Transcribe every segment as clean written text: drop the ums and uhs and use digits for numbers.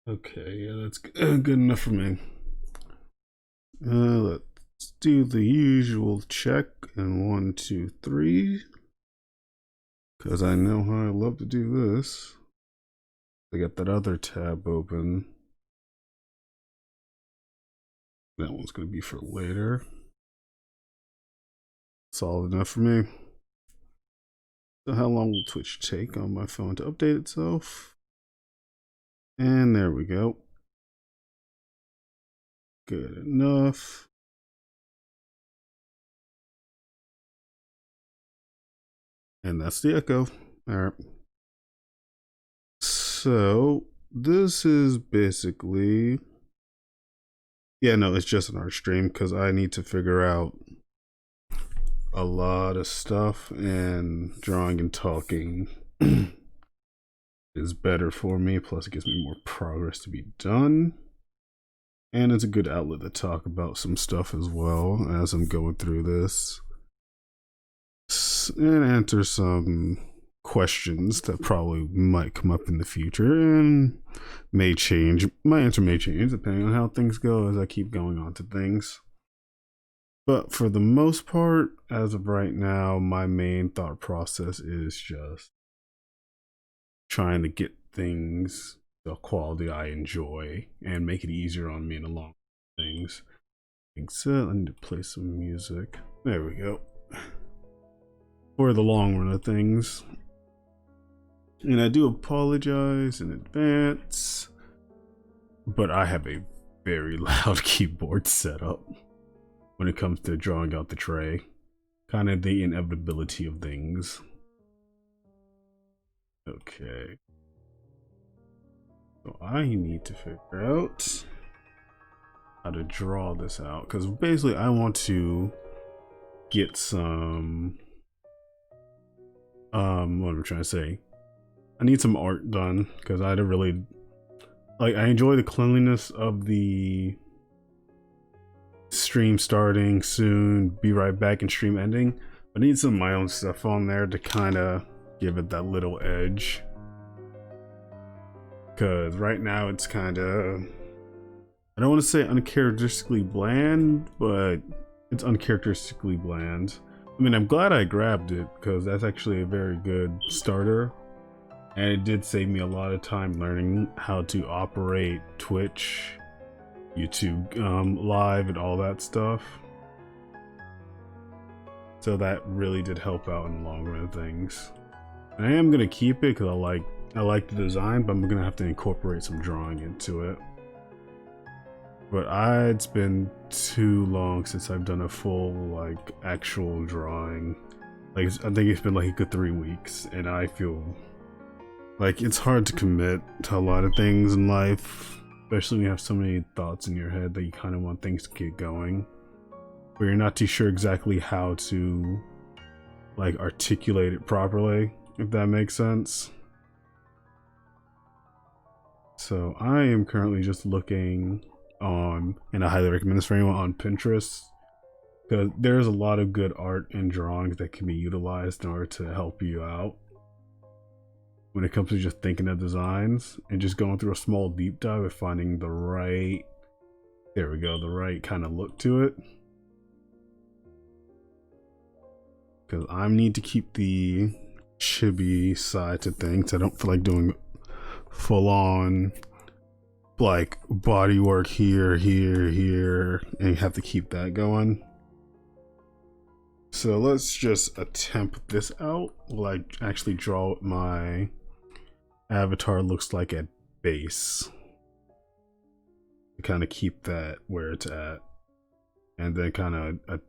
Okay, yeah, that's good enough for me. Let's do the usual check and 1, 2, 3. Because I know how I love to do this. I got that other tab open. That one's going to be for later. Solid enough for me. So how long will Twitch take on my phone to update itself? And there we go. Good enough. And that's the echo. All right. So this is basically, yeah, no, it's just an art stream because I need to figure out a lot of stuff, and drawing and talking is better for me. Plus, it gives me more progress to be done. And it's a good outlet to talk about some stuff as well as I'm going through this. And answer some questions that probably might come up in the future and may change. My answer may change depending on how things go as I keep going on to things. But for the most part, as of right now, my main thought process is just trying to get things the quality I enjoy and make it easier on me in the long things. Except I need to play some music. There we go. For the long run of things. And I do apologize in advance, but I have a very loud keyboard setup when it comes to drawing out the tray. Kind of the inevitability of things. Okay. So I need to figure out how to draw this out, because basically I want to get some what am I trying to say? I need some art done because I don't really like, I enjoy the cleanliness of the stream starting soon, be right back, and stream ending. I need some of my own stuff on there to kind of give it that little edge. Because right now it's kind of, I don't want to say uncharacteristically bland, but it's uncharacteristically bland. I mean, I'm glad I grabbed it because that's actually a very good starter. And it did save me a lot of time learning how to operate Twitch, YouTube Live, and all that stuff. So that really did help out in the long run of things. And I am going to keep it because I like the design, but I'm going to have to incorporate some drawing into it. But it's been too long since I've done a full, like, actual drawing. Like, I think it's been like a good 3 weeks, and I feel like it's hard to commit to a lot of things in life, especially when you have so many thoughts in your head that you kind of want things to get going, but you're not too sure exactly how to, like, articulate it properly, if that makes sense. So I am currently just looking on, and I highly recommend this for anyone, on Pinterest, because there's a lot of good art and drawings that can be utilized in order to help you out when it comes to just thinking of designs and just going through a small deep dive of finding the right, there we go, the right kind of look to it. Because I need to keep the chibi side to things. I don't feel like doing full on like body work here, and you have to keep that going. So let's just attempt this out. Will I actually draw what my avatar looks like at base to kind of keep that where it's at, and then kind of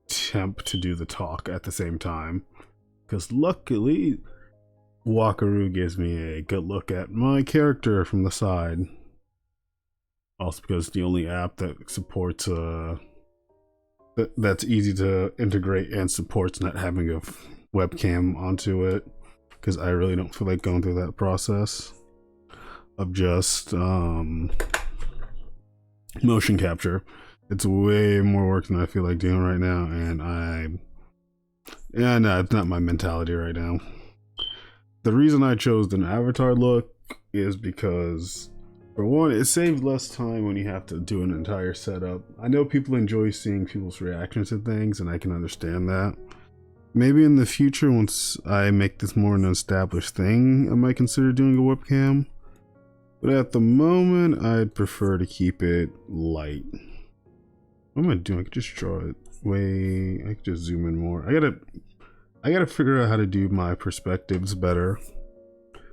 attempt to do the talk at the same time, because luckily Wakaru gives me a good look at my character from the side. Also because it's the only app that supports that's easy to integrate and supports not having a webcam onto it, because I really don't feel like going through that process of just motion capture. It's way more work than I feel like doing right now, and no, it's not my mentality right now. The reason I chose an avatar look is because For one, it saves less time when you have to do an entire setup. I know people enjoy seeing people's reactions to things, and I can understand that. Maybe in the future, once I make this more an established thing, I might consider doing a webcam. But at the moment, I'd prefer to keep it light. What am I doing? I could just draw it way. I could just zoom in more. I gotta figure out how to do my perspectives better.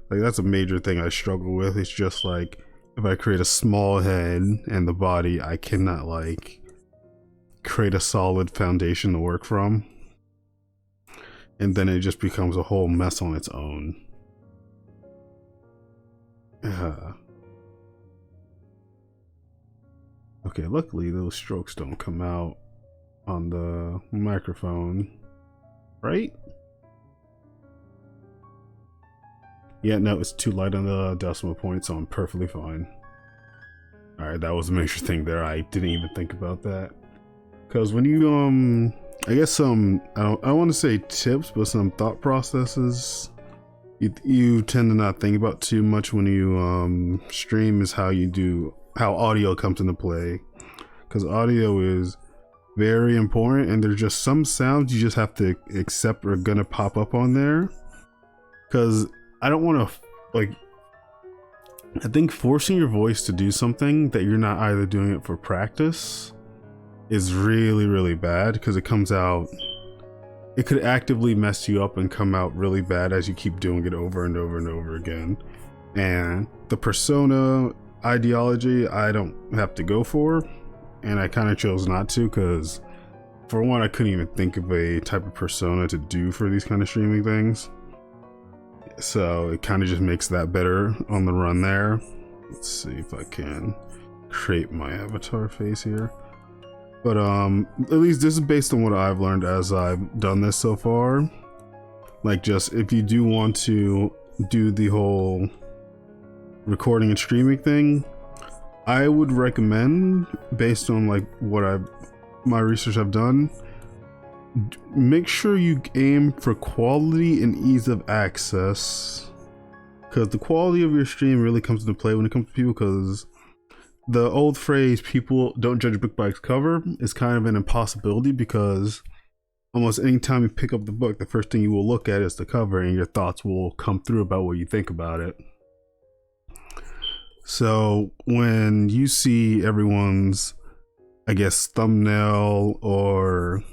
Like, that's a major thing I struggle with. It's just like, if I create a small head and the body, I cannot like create a solid foundation to work from. And then it just becomes a whole mess on its own. Okay, luckily those strokes don't come out on the microphone, right? Yeah, no, it's too light on the decimal point, so I'm perfectly fine. Alright, that was a major thing there. I didn't even think about that. Because when you, I guess some, I don't want to say tips, but some thought processes you tend to not think about too much when you stream is how audio comes into play. Because audio is very important, and there's just some sounds you just have to accept are gonna pop up on there. Because I don't want to, like, I think forcing your voice to do something that you're not either doing it for practice is really, really bad, because it comes out, it could actively mess you up and come out really bad as you keep doing it over and over and over again. And the persona ideology I don't have to go for, and I kind of chose not to, because for one, I couldn't even think of a type of persona to do for these kind of streaming things. So it kind of just makes that better on the run there. Let's see if I can create my avatar face here. But at least this is based on what I've learned as I've done this so far. Like, just if you do want to do the whole recording and streaming thing, I would recommend, based on like my research I've done, make sure you aim for quality and ease of access, because the quality of your stream really comes into play when it comes to people. Because the old phrase, people don't judge a book by its cover, is kind of an impossibility, because almost any time you pick up the book, the first thing you will look at is the cover, and your thoughts will come through about what you think about it. So when you see everyone's, I guess, thumbnail, or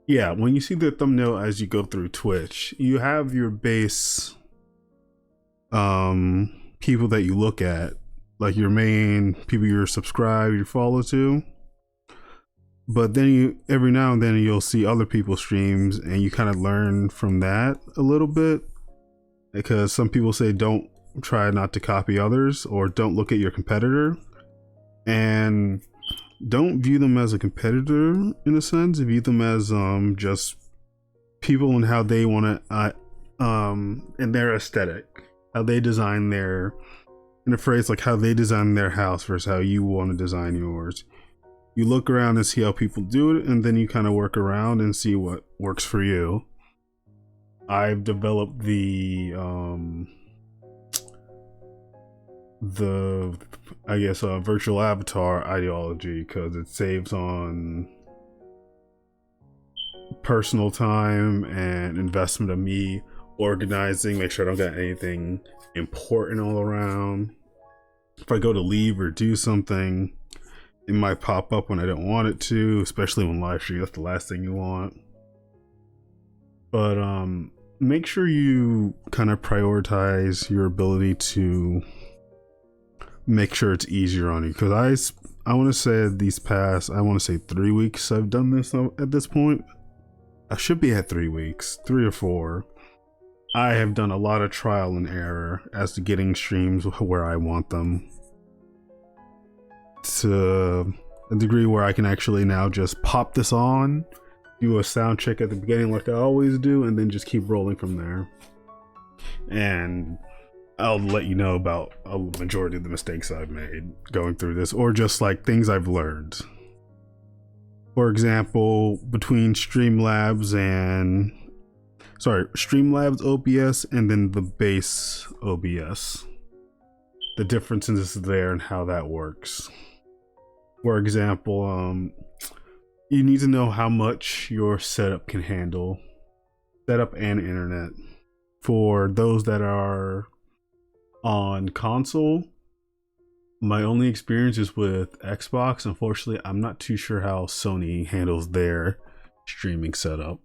yeah, when you see the thumbnail as you go through Twitch, you have your base people that you look at, like your main people you're subscribed, you follow to. But then every now and then you'll see other people's streams, and you kind of learn from that a little bit, because some people say don't try not to copy others, or don't look at your competitor, and don't view them as a competitor in a sense. View them as just people and how they want to in their aesthetic, how they design their, in a phrase like how they design their house versus how you want to design yours. You look around and see how people do it, and then you kind of work around and see what works for you. I've developed the I guess virtual avatar ideology, because it saves on personal time and investment of me organizing, make sure I don't got anything important all around. If I go to leave or do something, it might pop up when I don't want it to, especially when live stream, that's the last thing you want. But make sure you kind of prioritize your ability to make sure it's easier on you, because I want to say these past, I want to say 3 weeks I've done this at this point. I should be at 3 weeks, 3 or 4. I have done a lot of trial and error as to getting streams where I want them, to a degree where I can actually now just pop this on, do a sound check at the beginning like I always do, and then just keep rolling from there. And I'll let you know about a majority of the mistakes I've made going through this, or just like things I've learned. For example, between Streamlabs OBS and then the base OBS. the differences there and how that works. For example, you need to know how much your setup can handle, setup and internet. For those that are on console, my only experience is with Xbox. Unfortunately, I'm not too sure how Sony handles their streaming setup.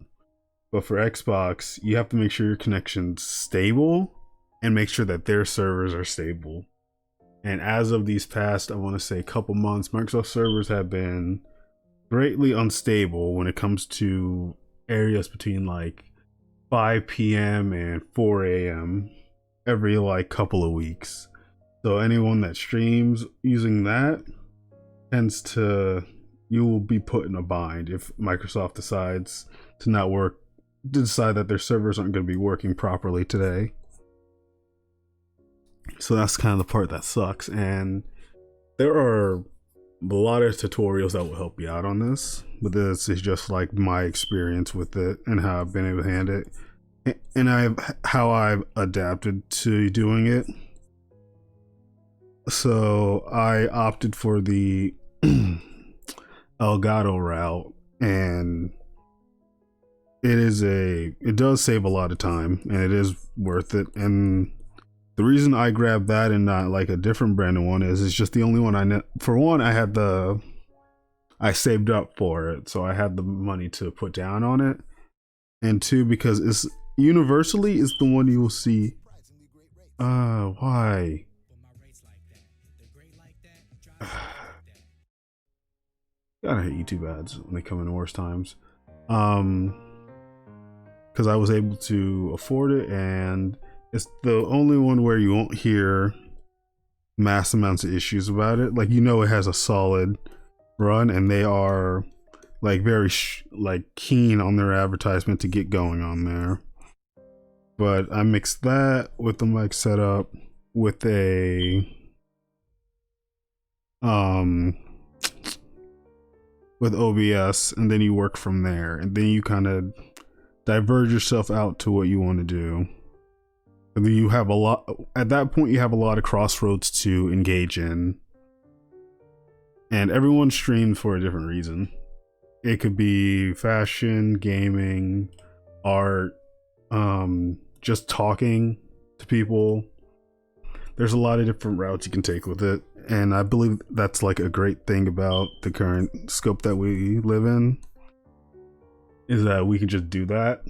But for Xbox, you have to make sure your connection's stable and make sure that their servers are stable. And as of these past, I want to say, couple months, Microsoft servers have been greatly unstable when it comes to areas between like 5 p.m. and 4 a.m. every like couple of weeks. So anyone that streams using that you will be put in a bind if Microsoft decides to decide that their servers aren't going to be working properly today. So that's kind of the part that sucks. And there are a lot of tutorials that will help you out on this, but this is just like my experience with it and how I've been able to handle it, and how I've adapted to doing it. So I opted for the Elgato route, and it does save a lot of time, and it is worth it. And the reason I grabbed that and not like a different brand one is it's just the only one I know. For one, I saved up for it, so I had the money to put down on it, and two, because it's universally is the one you will see. Why? God, I hate YouTube ads when they come in the worst times. Because I was able to afford it, and it's the only one where you won't hear mass amounts of issues about it. Like, it has a solid run, and they are like very keen on their advertisement to get going on there. But I mixed that with the mic setup with with OBS, and then you work from there, and then you kind of diverge yourself out to what you want to do. And then at that point you have a lot of crossroads to engage in, and everyone streams for a different reason. It could be fashion, gaming, art, just talking to people. There's a lot of different routes you can take with it, and I believe that's like a great thing about the current scope that we live in, is that we can just do that,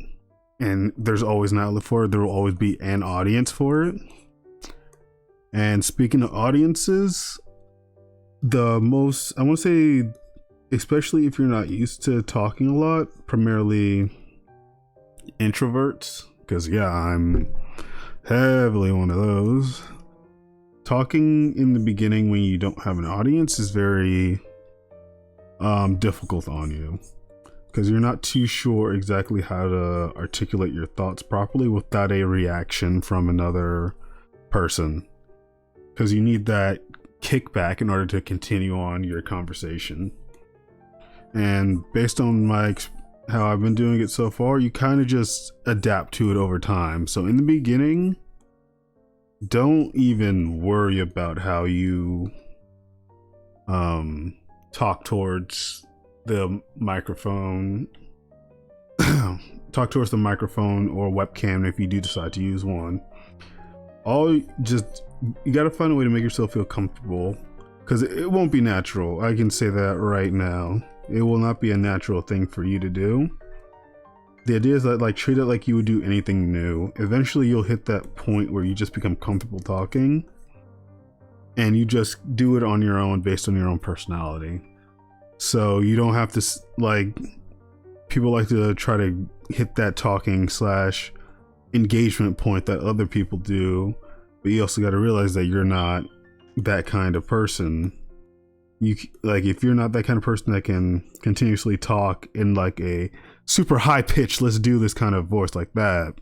and there's always an outlet for it. There will always be an audience for it. And speaking of audiences, I want to say, especially if you're not used to talking a lot, primarily introverts, because I'm heavily one of those. Talking in the beginning when you don't have an audience is very difficult on you, because you're not too sure exactly how to articulate your thoughts properly without a reaction from another person, because you need that kickback in order to continue on your conversation. And based on how I've been doing it so far, you kind of just adapt to it over time. So in the beginning, don't even worry about how you talk towards the microphone. Talk towards the microphone or webcam if you do decide to use one. You gotta find a way to make yourself feel comfortable, because it won't be natural. I can say that right now. It will not be a natural thing for you to do. The idea is that treat it like you would do anything new. Eventually you'll hit that point where you just become comfortable talking, and you just do it on your own based on your own personality. So you don't have to, people like to try to hit that talking / engagement point that other people do, but you also got to realize that you're not that kind of person. If you're not that kind of person that can continuously talk in a super high pitch, let's do this kind of voice like that,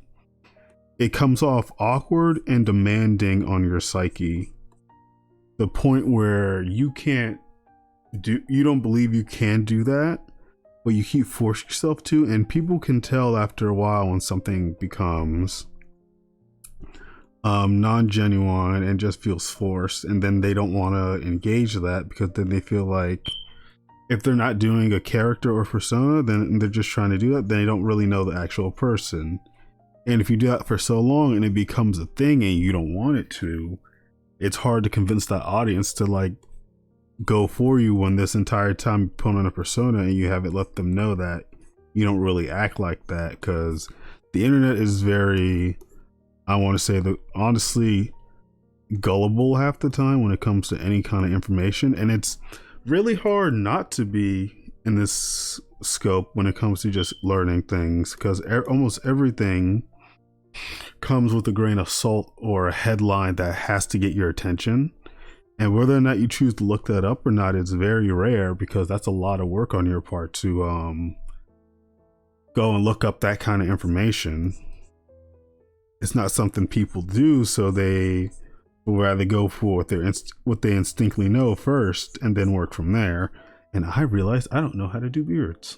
it comes off awkward and demanding on your psyche. The point where you don't believe you can do that, but you keep forcing yourself to, and people can tell after a while when something becomes non-genuine and just feels forced, and then they don't want to engage that because then they feel like if they're not doing a character or persona, then they're just trying to do that, then they don't really know the actual person. And if you do that for so long and it becomes a thing and you don't want it to, it's hard to convince that audience to like go for you when this entire time you put on a persona and you haven't let them know that you don't really act like that. Because the internet is very, I want to say, that honestly gullible half the time when it comes to any kind of information, and it's really hard not to be in this scope when it comes to just learning things, because almost everything comes with a grain of salt or a headline that has to get your attention, and whether or not you choose to look that up or not is very rare, because that's a lot of work on your part to go and look up that kind of information. It's not something people do, so they will rather go for what they instinctively know first and then work from there. And I realized I don't know how to do beards.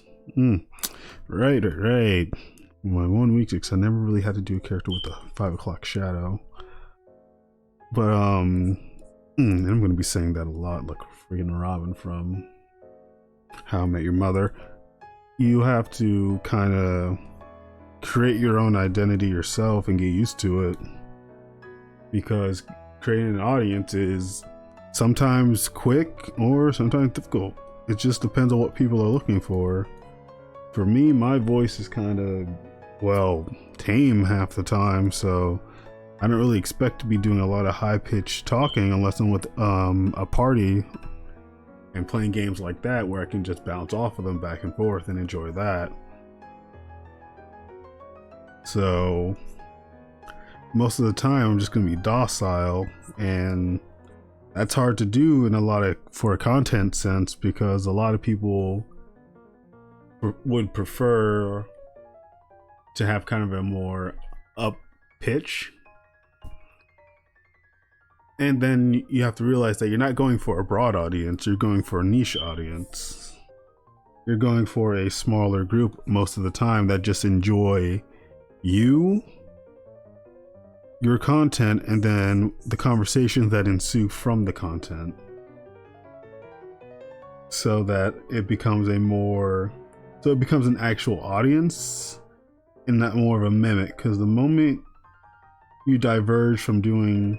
Right. My 1 week, because I never really had to do a character with a 5 o'clock shadow. But I'm going to be saying that a lot, like freaking Robin from How I Met Your Mother. You have to kind of create your own identity yourself and get used to it, because creating an audience is sometimes quick or sometimes difficult. It just depends on what people are looking for. For me, my voice is kind of, well, tame half the time, so I don't really expect to be doing a lot of high-pitched talking unless I'm with a party and playing games like that where I can just bounce off of them back and forth and enjoy that. So most of the time I'm just going to be docile, and that's hard to do in for a content sense, because a lot of people would prefer to have kind of a more up pitch. And then you have to realize that you're not going for a broad audience, you're going for a niche audience. You're going for a smaller group most of the time that just enjoy your content, and then the conversations that ensue from the content, so that it becomes an actual audience and not more of a mimic. Because the moment you diverge from doing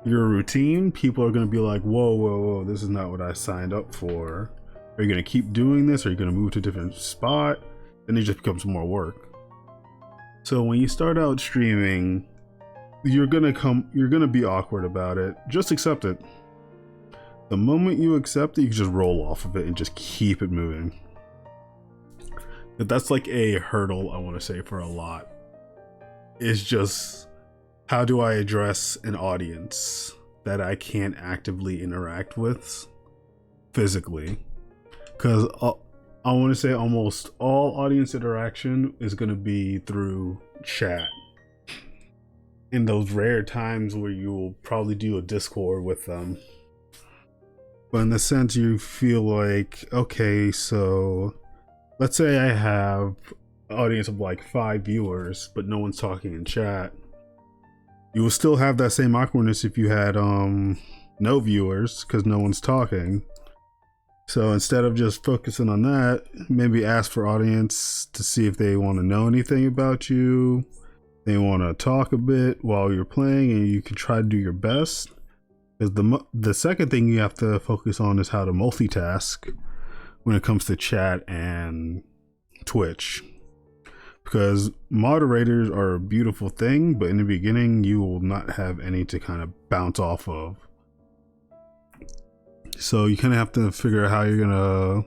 your routine, people are going to be like, whoa, this is not what I signed up for. Are you going to keep doing this? Are you going to move to a different spot? Then it just becomes more work. So when you start out streaming, you're gonna be awkward about it. Just accept it. The moment you accept it, you can just roll off of it and just keep it moving. But that's like a hurdle, I want to say, for a lot. It's just, how do I address an audience that I can't actively interact with physically? Because I want to say almost all audience interaction is going to be through chat. In those rare times where you will probably do a Discord with them. But in the sense you feel like, okay, so let's say I have an audience of like 5 viewers, but no one's talking in chat. You will still have that same awkwardness if you had no viewers, because no one's talking. So instead of just focusing on that, maybe ask for audience to see if they want to know anything about you. They want to talk a bit while you're playing, and you can try to do your best. Because the second thing you have to focus on is how to multitask when it comes to chat and Twitch. Because moderators are a beautiful thing, but in the beginning you will not have any to kind of bounce off of. So you kind of have to figure out how you're gonna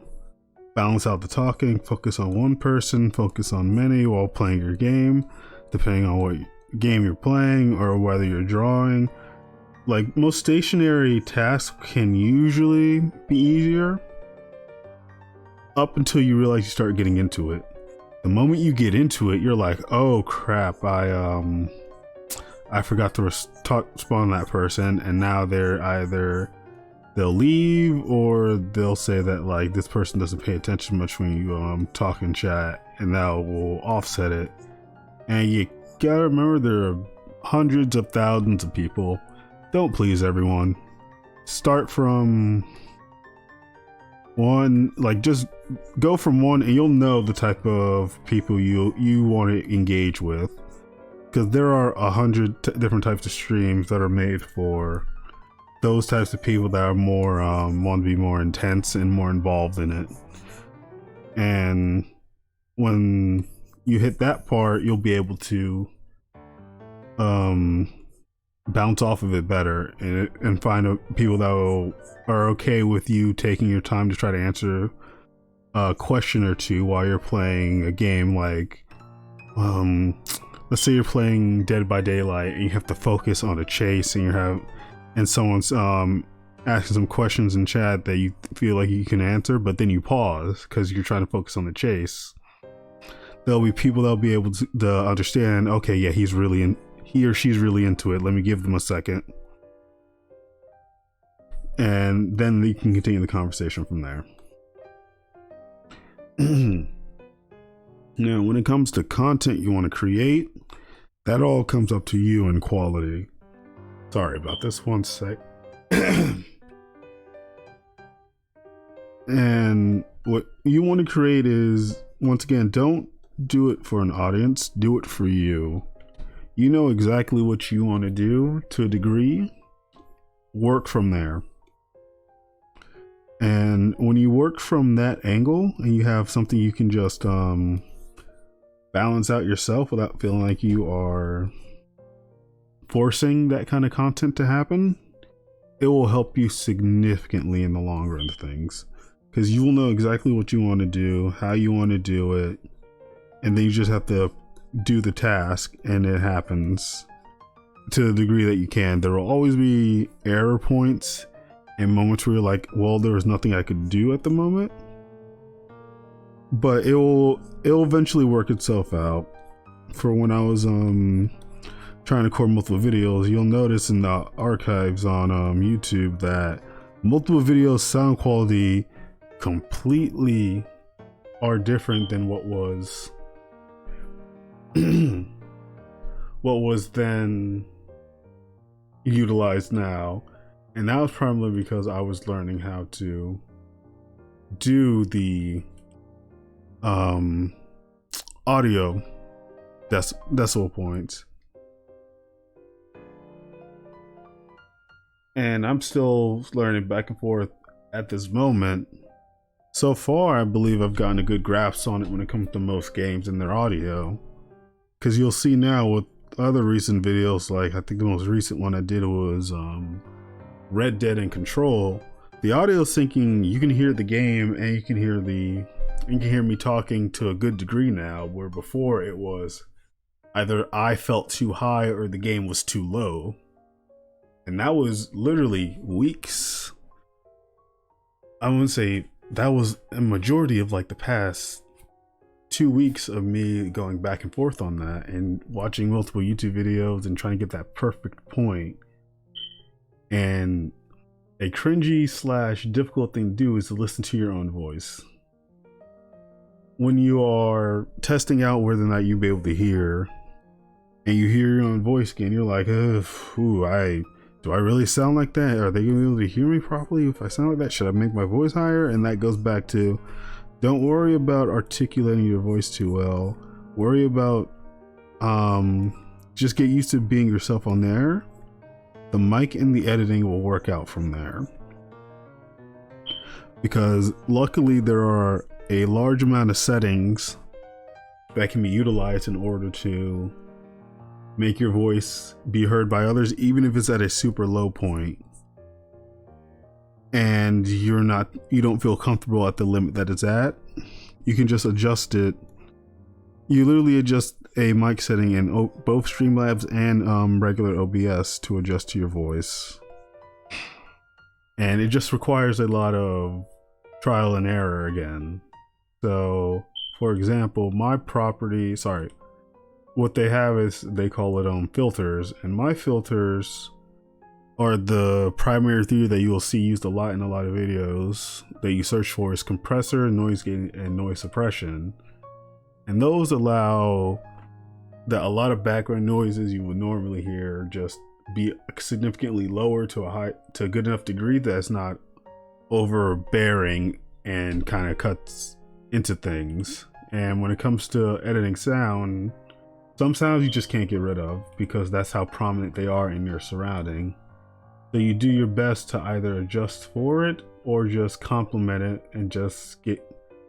balance out the talking, focus on one person, focus on many while playing your game, depending on what game you're playing or whether you're drawing. Like, most stationary tasks can usually be easier up until you realize you start getting into it. The moment you get into it, you're like, oh crap, I forgot to spawn that person, and now they'll leave, or they'll say that like this person doesn't pay attention much when you talk in chat, and that will offset it. And you gotta remember, there are hundreds of thousands of people. Don't please everyone. Start from one, like just go from one, and you'll know the type of people you want to engage with, because there are 100 different types of streams that are made for those types of people that are more want to be more intense and more involved in it. And when you hit that part, you'll be able to bounce off of it better and find people that are okay with you taking your time to try to answer a question or two while you're playing a game. Like let's say you're playing Dead by Daylight and you have to focus on a chase, and someone's asking some questions in chat that you feel like you can answer, but then you pause because you're trying to focus on the chase. There'll be people that'll be able to understand, okay, yeah, he or she's really into it, let me give them a second, and then you can continue the conversation from there. Now, when it comes to content you want to create, that all comes up to you in quality. Sorry about this, one sec. And what you want to create is, once again, don't do it for an audience, do it for you. You know exactly what you want to do to a degree. Work from there. And when you work from that angle and you have something you can just balance out yourself without feeling like you are forcing that kind of content to happen, it will help you significantly in the long run of things, because you will know exactly what you want to do, how you want to do it, and then you just have to do the task, and it happens to the degree that you can. There will always be error points and moments where you're like, well, there was nothing I could do at the moment, but it'll eventually work itself out. For when I was trying to record multiple videos, you'll notice in the archives on YouTube that multiple videos sound quality completely are different than what was then utilized now. And that was primarily because I was learning how to do the audio decimal points. And I'm still learning back and forth at this moment. So far, I believe I've gotten a good grasp on it when it comes to most games and their audio. Because you'll see now with other recent videos, like I think the most recent one I did was Red Dead and Control. The audio syncing, you can hear the game and you can hear me talking to a good degree now, where before it was either I felt too high or the game was too low. And that was literally weeks. I wouldn't say that was a majority of like the past 2 weeks of me going back and forth on that and watching multiple YouTube videos and trying to get that perfect point. And a cringy / difficult thing to do is to listen to your own voice. When you are testing out whether or not you'll be able to hear, and you hear your own voice again, you're like, do I really sound like that? Are they gonna be able to hear me properly if I sound like that? Should I make my voice higher? And that goes back to, don't worry about articulating your voice too well. Worry about just get used to being yourself on there. The mic and the editing will work out from there. Because luckily there are a large amount of settings that can be utilized in order to make your voice be heard by others, even if it's at a super low point and you don't feel comfortable at the limit that it's at. You can just adjust it. You literally adjust a mic setting in both Streamlabs and regular OBS to adjust to your voice, and it just requires a lot of trial and error again. So for example, what they have is, they call it filters, and my filters are the primary three that you will see used a lot in a lot of videos that you search for is compressor, noise gain, and noise suppression. And those allow that a lot of background noises you would normally hear just be significantly lower to a good enough degree that it's not overbearing and kind of cuts into things. And when it comes to editing sound, some sounds you just can't get rid of because that's how prominent they are in your surrounding. So you do your best to either adjust for it or just complement it and just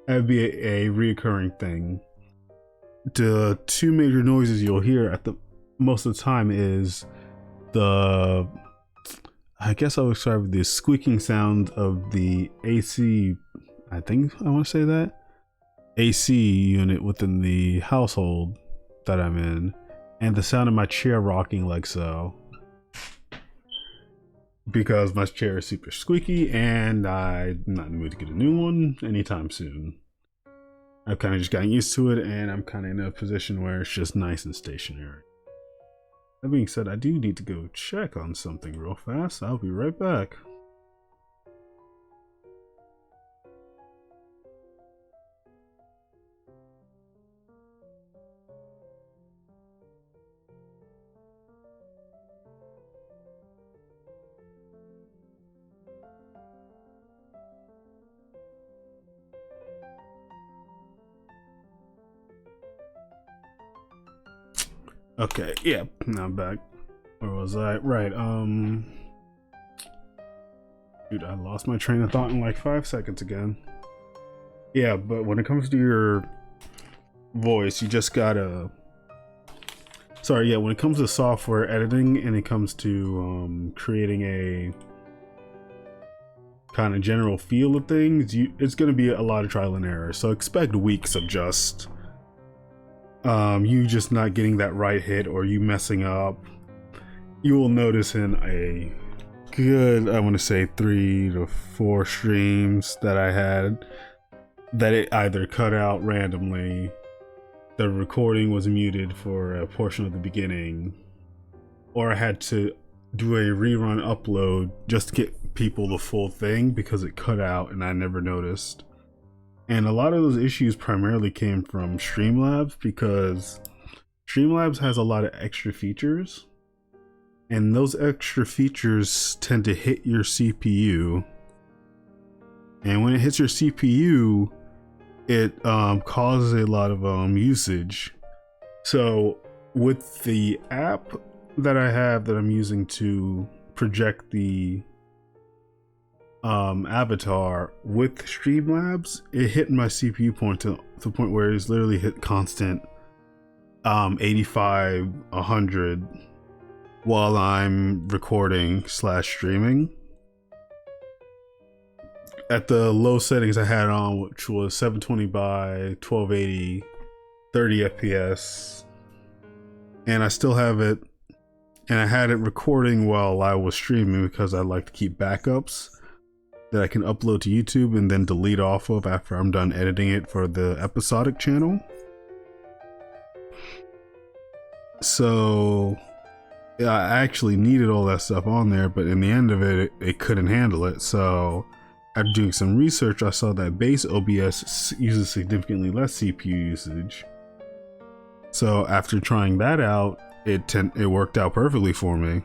that'd be a reoccurring thing. The two major noises you'll hear at the most of the time is I guess I'll describe the squeaking sound of the AC, I think I want to say that, AC unit within the household that I'm in, and the sound of my chair rocking like so. Because my chair is super squeaky and I'm not in the mood to get a new one anytime soon. I've kind of just gotten used to it and I'm kind of in a position where it's just nice and stationary. That being said, I do need to go check on something real fast. I'll be right back. Okay, yeah, now I'm back. Where was I? Right, dude, I lost my train of thought in like 5 seconds again. Yeah, but when it comes to your voice, you just gotta... Sorry, yeah, when it comes to software editing and it comes to creating a kind of general feel of things, it's gonna be a lot of trial and error. So expect weeks of just... you just not getting that right hit or you messing up. You will notice in a good, I want to say 3 to 4 streams that I had, that it either cut out randomly, the recording was muted for a portion of the beginning, or I had to do a rerun upload just to get people the full thing because it cut out and I never noticed. And a lot of those issues primarily came from Streamlabs because Streamlabs has a lot of extra features, and those extra features tend to hit your CPU. And when it hits your CPU, it causes a lot of usage. So with the app that I have that I'm using to project the avatar with Streamlabs, it hit my CPU point to the point where it's literally hit constant 85, 100 while I'm recording / streaming. At the low settings I had on, which was 720 by 1280, 30 FPS, and I still have it, and I had it recording while I was streaming because I like to keep backups that I can upload to YouTube and then delete off of after I'm done editing it for the episodic channel. So yeah, I actually needed all that stuff on there, but in the end of it, it couldn't handle it. So after doing some research, I saw that base OBS uses significantly less CPU usage. So after trying that out, it worked out perfectly for me.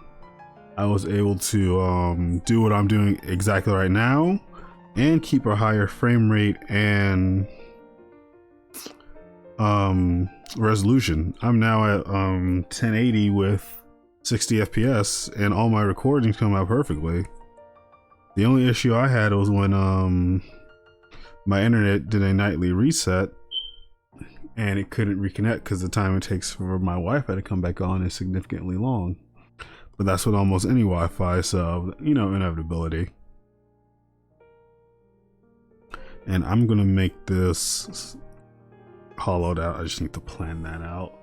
I was able to do what I'm doing exactly right now and keep a higher frame rate and resolution. I'm now at 1080 with 60 FPS and all my recordings come out perfectly. The only issue I had was when my internet did a nightly reset and it couldn't reconnect because the time it takes for my Wi-Fi to come back on is significantly long. But that's with almost any Wi-Fi, so, you know, inevitability. And I'm gonna make this hollowed out. I just need to plan that out.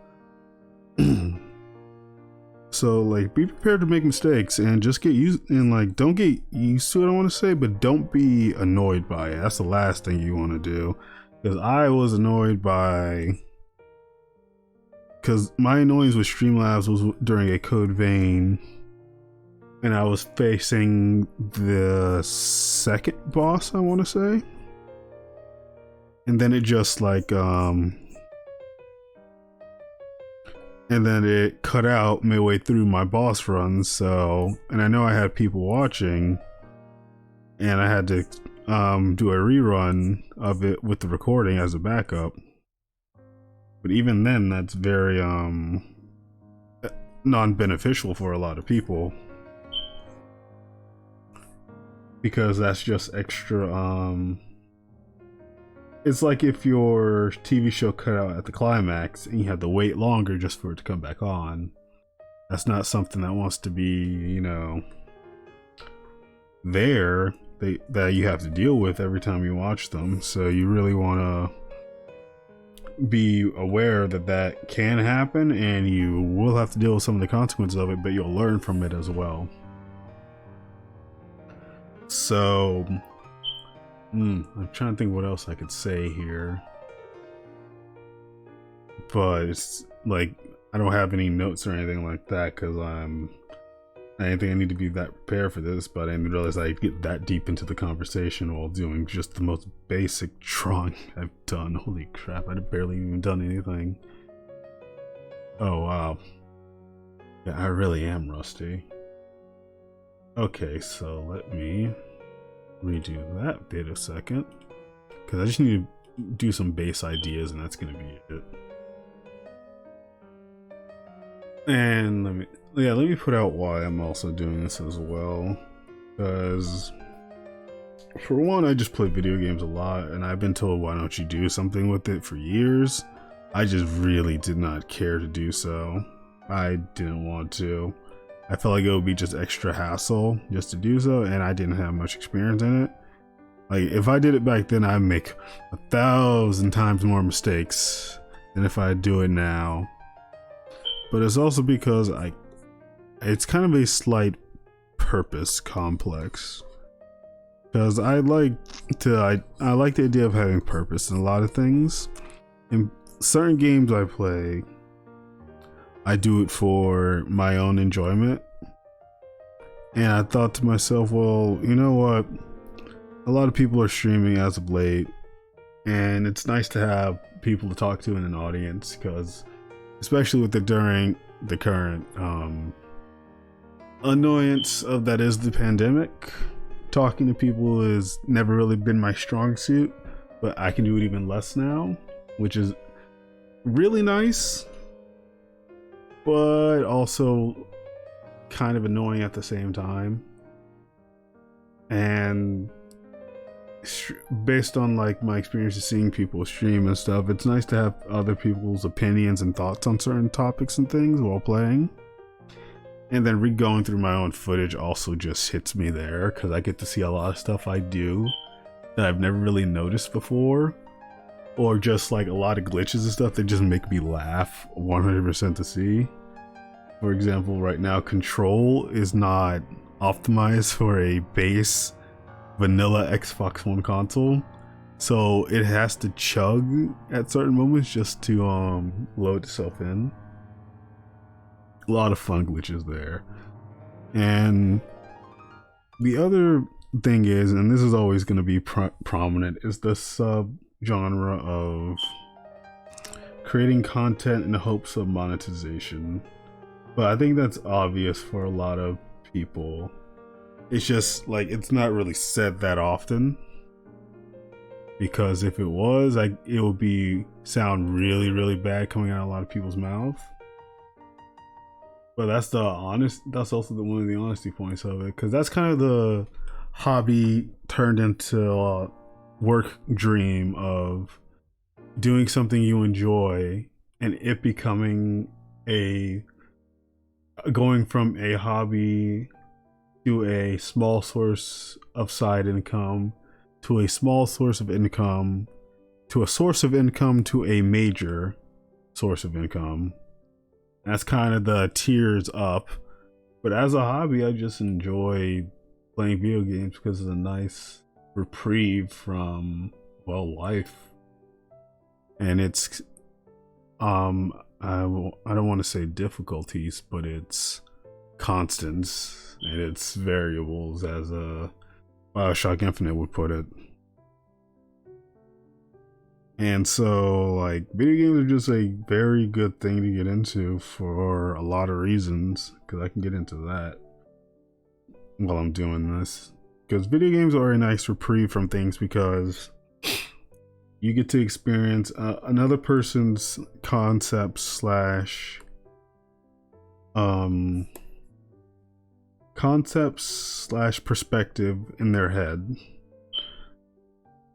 So, like, be prepared to make mistakes and just get used, and like, don't get used to it, I want to say, but don't be annoyed by it. That's the last thing you want to do. Because I was annoyed by... Because my annoyance with Streamlabs was during a code vein, and I was facing the second boss, I want to say. And then it just like, and and then it cut out midway through my boss run. So, and I know I had people watching, and I had to do a rerun of it with the recording as a backup. But even then, that's very non-beneficial for a lot of people, because that's just extra. It's like if your TV show cut out at the climax and you had to wait longer just for it to come back on. That's not something that wants to be, you know, there that you have to deal with every time you watch them. So you really want to be aware that that can happen, and you will have to deal with some of the consequences of it, but you'll learn from it as well. So I'm trying to think what else I could say here, but it's like I don't have any notes or anything like that, because I didn't think I need to be that prepared for this, but I didn't realize I'd get that deep into the conversation while doing just the most basic drawing I've done. Holy crap, I'd barely even done anything. Oh wow. Yeah, I really am rusty. Okay, so let me redo that bit a second, because I just need to do some base ideas, and that's gonna be it. And let me put out why I'm also doing this as well, because for one, I just play video games a lot, and I've been told, why don't you do something with it, for years. I just really did not care to do so. I didn't want to. I felt like it would be just extra hassle just to do so, and I didn't have much experience in it. Like, if I did it back then, I'd make 1,000 times more mistakes than if I do it now. But it's also because it's kind of a slight purpose complex. Because I like the idea of having purpose in a lot of things. In certain games I play, I do it for my own enjoyment. And I thought to myself, well, you know what? A lot of people are streaming as of late, and it's nice to have people to talk to in an audience, because especially with during the current annoyance of that is the pandemic, talking to people has never really been my strong suit, but I can do it even less now, which is really nice, but also kind of annoying at the same time. And based on like my experience of seeing people stream and stuff, it's nice to have other people's opinions and thoughts on certain topics and things while playing. And then re-going through my own footage also just hits me there, because I get to see a lot of stuff I do that I've never really noticed before, or just like a lot of glitches and stuff that just make me laugh 100% to see. For example, right now Control is not optimized for a base vanilla Xbox One console, so it has to chug at certain moments just to load itself in. A lot of fun glitches there. And the other thing is, and this is always going to be prominent, is the sub genre of creating content in the hopes of monetization. But I think that's obvious for a lot of people. It's just like, it's not really said that often, because if it was, like, it would sound really, really bad coming out of a lot of people's mouth. But that's also one of the honesty points of it, because that's kind of the hobby turned into a work dream of doing something you enjoy, and it becoming going from a hobby to a small source of side income, to a small source of income, to a source of income, to a major source of income. That's kind of the tiers up. But as a hobby, I just enjoy playing video games because it's a nice reprieve from, well, life. And it's I don't want to say difficulties, but it's constants and it's variables, as BioShock Infinite would put it. And so, like, video games are just a very good thing to get into for a lot of reasons, because I can get into that while I'm doing this. Because video games are a nice reprieve from things, because you get to experience another person's concepts slash perspective in their head.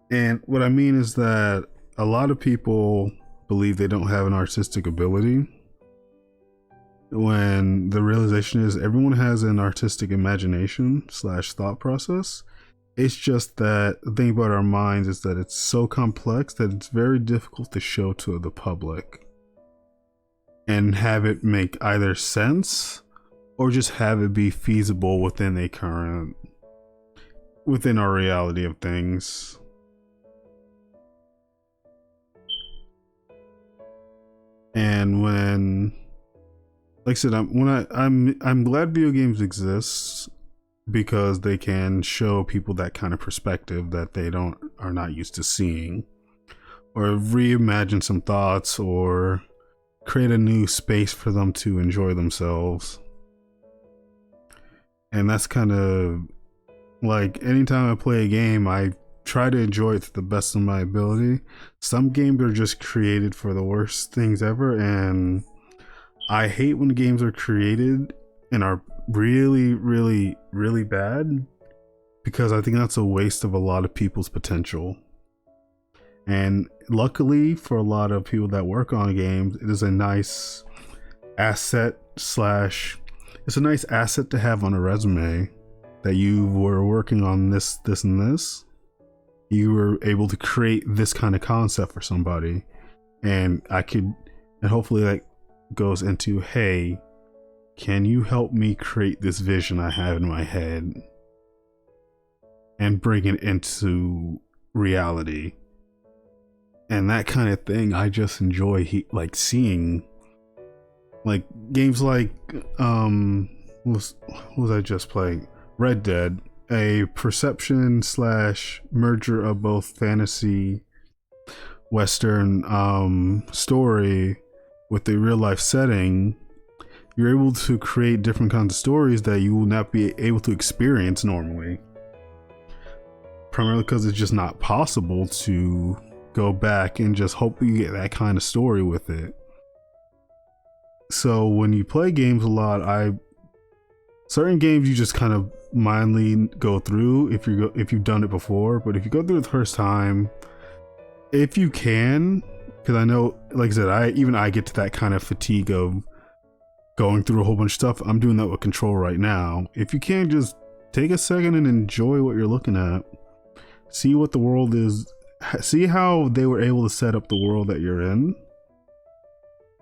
And what I mean is that a lot of people believe they don't have an artistic ability, when the realization is everyone has an artistic imagination slash thought process. It's just that the thing about our minds is that it's so complex that it's very difficult to show to the public and have it make either sense or just have it be feasible within our reality of things. And when, like I said, I'm glad video games exist, because they can show people that kind of perspective that they are not used to seeing, or reimagine some thoughts, or create a new space for them to enjoy themselves. And that's kind of like, anytime I play a game, I try to enjoy it to the best of my ability. Some games are just created for the worst things ever, and I hate when games are created and are really, really, really bad, because I think that's a waste of a lot of people's potential. And luckily for a lot of people that work on games, it is a nice asset it's a nice asset to have on a resume, that you were working on this, and this. You were able to create this kind of concept for somebody, and hopefully that goes into, hey, can you help me create this vision I have in my head and bring it into reality? And that kind of thing I just enjoy seeing. Like games like what was I just playing? Red Dead, a perception slash merger of both fantasy western story with a real life setting. You're able to create different kinds of stories that you will not be able to experience normally, primarily because it's just not possible to go back and just hope you get that kind of story with it. So when you play games a lot, certain games you just kind of mindly go through if you've done it before. But if you go through it the first time, if you can, because I know, like I said, I get to that kind of fatigue of going through a whole bunch of stuff. I'm doing that with Control right now. If you can, just take a second and enjoy what you're looking at. See what the world is. See how they were able to set up the world that you're in,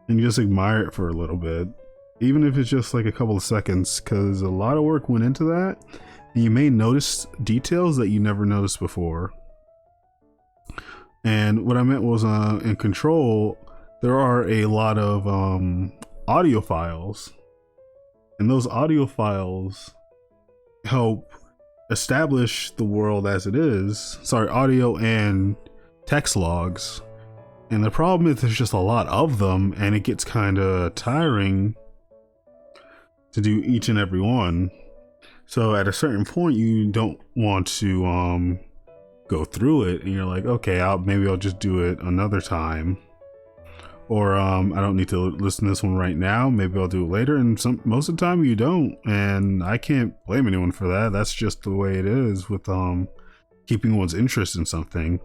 and just admire it for a little bit, even if it's just like a couple of seconds, because a lot of work went into that, and you may notice details that you never noticed before. And what I meant was, in Control, there are a lot of audio files, and those audio files help establish the world as it is. Sorry, audio and text logs. And the problem is there's just a lot of them, and it gets kind of tiring to do each and every one. So at a certain point, you don't want to go through it, and you're like, okay, maybe I'll just do it another time. Or I don't need to listen to this one right now, maybe I'll do it later. And most of the time you don't, and I can't blame anyone for that. That's just the way it is with keeping one's interest in something.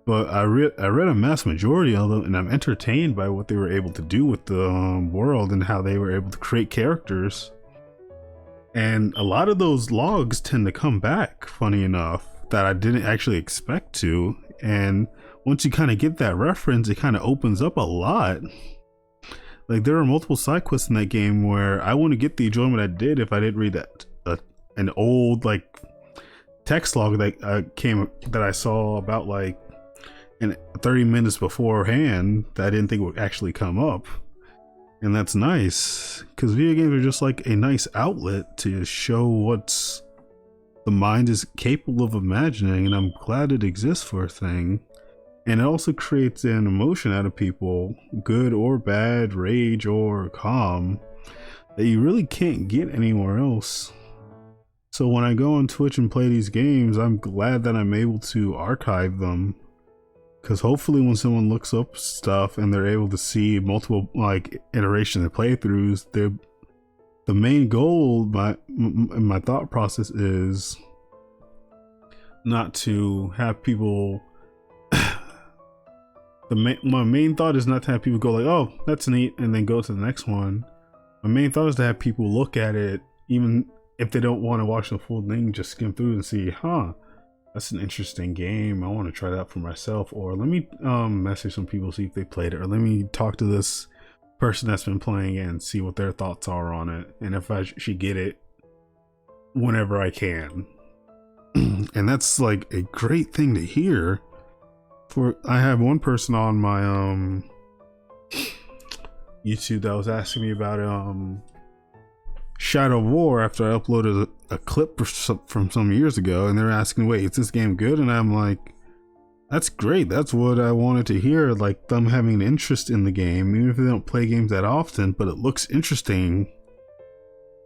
But I read a mass majority of them, and I'm entertained by what they were able to do with the world and how they were able to create characters. And a lot of those logs tend to come back, funny enough, that I didn't actually expect to. And once you kind of get that reference, it kind of opens up a lot. Like, there are multiple side quests in that game where I wouldn't get the enjoyment I did if I didn't read an old text log that I saw about in 30 minutes beforehand that I didn't think would actually come up. And that's nice, because video games are just like a nice outlet to show what's the mind is capable of imagining, and I'm glad it exists for a thing. And it also creates an emotion out of people, good or bad, rage or calm, that you really can't get anywhere else. So when I go on Twitch and play these games, I'm glad that I'm able to archive them, because hopefully when someone looks up stuff and they're able to see multiple like iterations of playthroughs, the main goal, my thought process is not to have people my main thought is not to have people go like, oh, that's neat, and then go to the next one. My main thought is to have people look at it, even if they don't want to watch the full thing, just skim through and see, that's an interesting game. I want to try that out for myself. Or let me message some people, see if they played it. Or let me talk to this person that's been playing it and see what their thoughts are on it. And if I should get it whenever I can. And that's like a great thing to hear. I have one person on my YouTube that was asking me about Shadow of War after I uploaded a clip from some years ago, and they're asking, wait, is this game good? And I'm like, that's great, that's what I wanted to hear, like them having an interest in the game, even if they don't play games that often, but it looks interesting.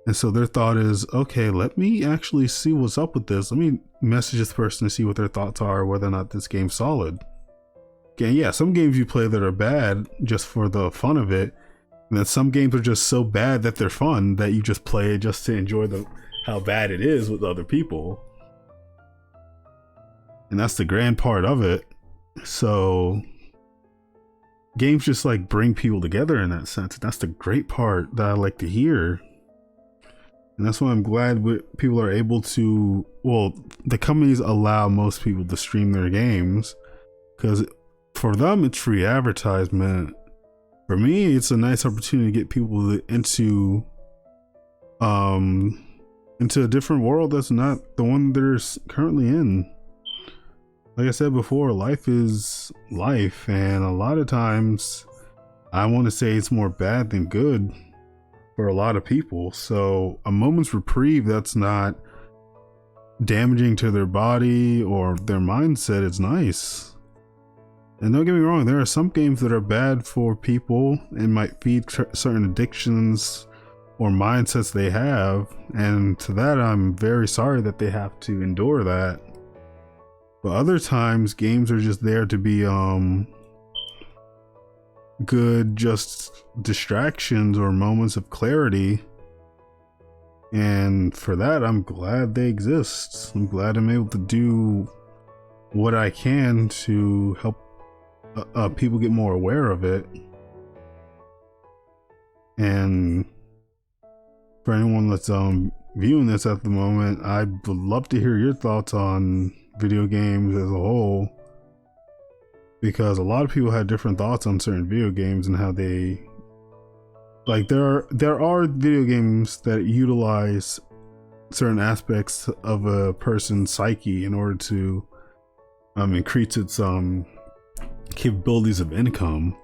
And so their thought is, okay, let me actually see what's up with this. Let me message this person to see what their thoughts are, whether or not this game's solid. Okay, yeah, some games you play that are bad just for the fun of it, and then some games are just so bad that they're fun that you just play it just to enjoy how bad it is with other people. And that's the grand part of it. So games just like bring people together in that sense. That's the great part that I like to hear. And that's why I'm glad people are able to, well, the companies allow most people to stream their games, because for them it's free advertisement. For me, it's a nice opportunity to get people into a different world that's not the one they're currently in. Like I said before, life is life, and a lot of times I want to say it's more bad than good for a lot of people. So a moment's reprieve that's not damaging to their body or their mindset is nice. And don't get me wrong, there are some games that are bad for people and might feed certain addictions or mindsets they have, and to that I'm very sorry that they have to endure that. But other times games are just there to be good, just distractions or moments of clarity, and for that I'm glad they exist. I'm glad I'm able to do what I can to help people get more aware of it. And for anyone that's viewing this at the moment, I would love to hear your thoughts on video games as a whole, because a lot of people have different thoughts on certain video games and how they like. There are video games that utilize certain aspects of a person's psyche in order to increase its capabilities of income,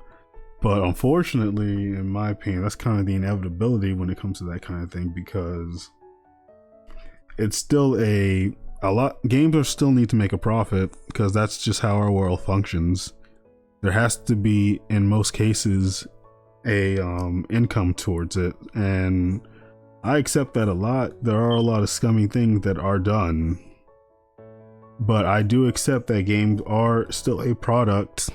but unfortunately, in my opinion, that's kind of the inevitability when it comes to that kind of thing, because it's still a lot. Games are still need to make a profit, because that's just how our world functions. There has to be, in most cases, a income towards it, and I accept that a lot. There are a lot of scummy things that are done, but I do accept that games are still a product,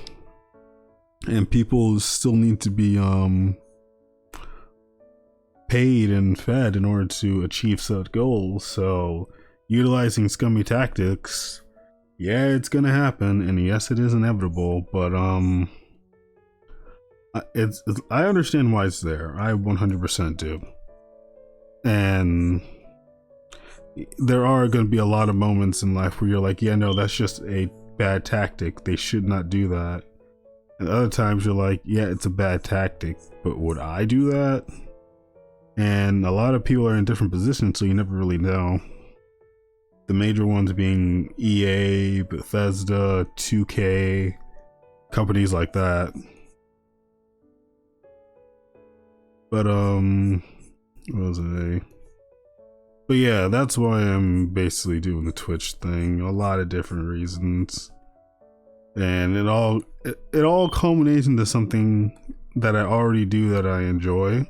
and people still need to be paid and fed in order to achieve such goals. So utilizing scummy tactics, yeah, it's gonna happen, and yes, it is inevitable, but I understand why it's there. I 100% do. And there are going to be a lot of moments in life where you're like, yeah, no, that's just a bad tactic. They should not do that. And other times you're like, yeah, it's a bad tactic, but would I do that? And a lot of people are in different positions, so you never really know. The major ones being EA, Bethesda, 2K, companies like that. But what was it? But yeah, that's why I'm basically doing the Twitch thing. A lot of different reasons. and it all culminates into something that I already do that I enjoy.